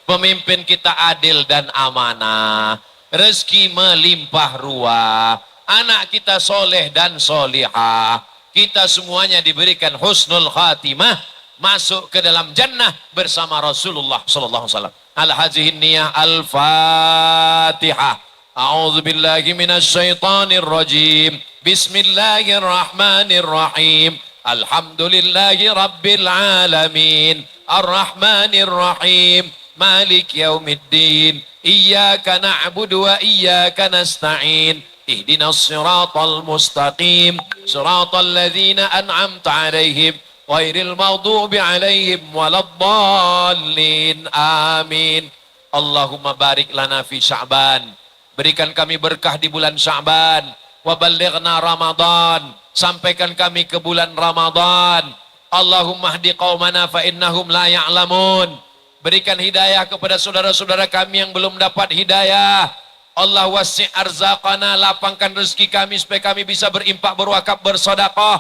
Pemimpin kita adil dan amanah. Rezeki melimpah ruah. Anak kita soleh dan solihah. Kita semuanya diberikan husnul khatimah, masuk ke dalam jannah bersama Rasulullah sallallahu alaihi wasallam. Ala hadhihi niyah al-Fatihah. A'udzu billahi minasy syaithanir rajim. Bismillahirrahmanirrahim. Alhamdulillahi rabbil alamin. Arrahmanir rahim. Malik yaumiddin. Iyyaka na'budu wa iyyaka nasta'in. Ihdinas siratal mustaqim. Siratal ladzina an'amta 'alaihim ghairil maghdubi 'alaihim waladdallin. Amin. Allahumma barik lana fi Sya'ban. Berikan kami berkah di bulan Sya'ban. Wa ballighna Ramadan. Sampaikan kami ke bulan Ramadan. Allahumma hdi qaumana fa innahum la ya'lamun. Berikan hidayah kepada saudara-saudara kami yang belum dapat hidayah. Allah wasi' arzaqana, lapangkan rezeki kami supaya kami bisa berimpak, berwakaf, bersedekah.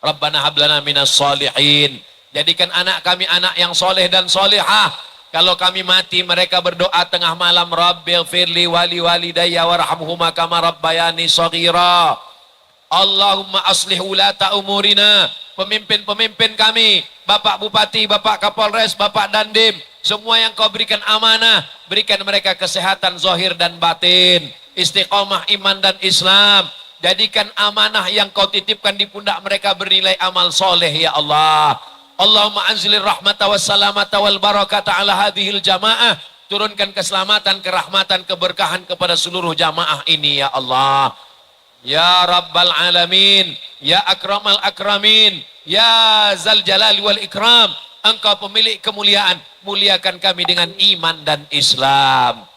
Rabbana hablana minas solihin. Jadikan anak kami anak yang soleh dan solehah. Kalau kami mati, mereka berdoa tengah malam, Rabbighfirli wali walidayya warhamhuma kama rabbayani shaghira. Allahumma aslih ulata umurina. Pemimpin-pemimpin kami, Bapak Bupati, Bapak Kapolres, Bapak Dandim, semua yang kau berikan amanah, berikan mereka kesehatan zahir dan batin, istiqomah iman dan Islam. Jadikan amanah yang kau titipkan di pundak mereka bernilai amal soleh ya Allah. Allahumma anzilir rahmata wassalamata wal barakata ala hadhil jamaah. Turunkan keselamatan, kerahmatan, keberkahan kepada seluruh jamaah ini ya Allah. Ya Rabbal Alamin, Ya Akramal Akramin, Ya Zal Jalali wal Ikram. Engkau pemilik kemuliaan, muliakan kami dengan iman dan Islam.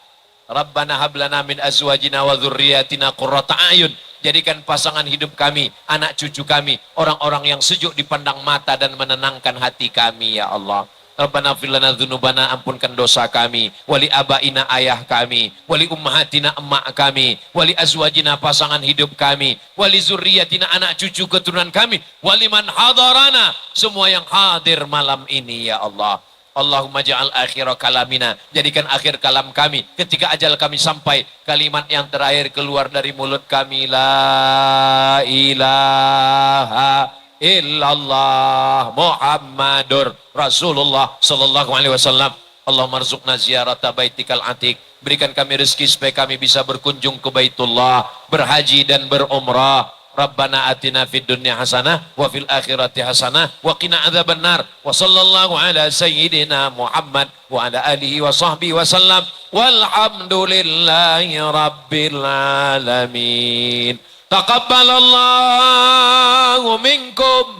Rabbana hablana min azwajina wa dzurriyyatina qurrata a'yun. Jadikan pasangan hidup kami, anak cucu kami, orang-orang yang sejuk dipandang mata dan menenangkan hati kami ya Allah. Rabbana fir lana dzunubana, ampunkan dosa kami, wali abaina ayah kami, wali ummahatina emak kami, wali azwajina pasangan hidup kami, wali zurriyatina anak cucu keturunan kami, wali man hadarana, semua yang hadir malam ini ya Allah. Allahumma ja'al akhira kalamina, jadikan akhir kalam kami ketika ajal kami sampai, kalimat yang terakhir keluar dari mulut kami, la ilaha illallah Muhammadur Rasulullah sallallahu alaihi wasallam. Allahumma rzuqna ziyarata baitikal atiq, berikan kami rezeki supaya kami bisa berkunjung ke Baitullah, berhaji dan berumrah. Rabbana atina fid dunya hasanah wa fil akhirati hasanah wa qina adzabannar. Wa sallallahu ala sayyidina Muhammad wa ala alihi wa sahbihi wa sallam. Walhamdulillahi rabbil alamin. Taqabbalallahu minkum.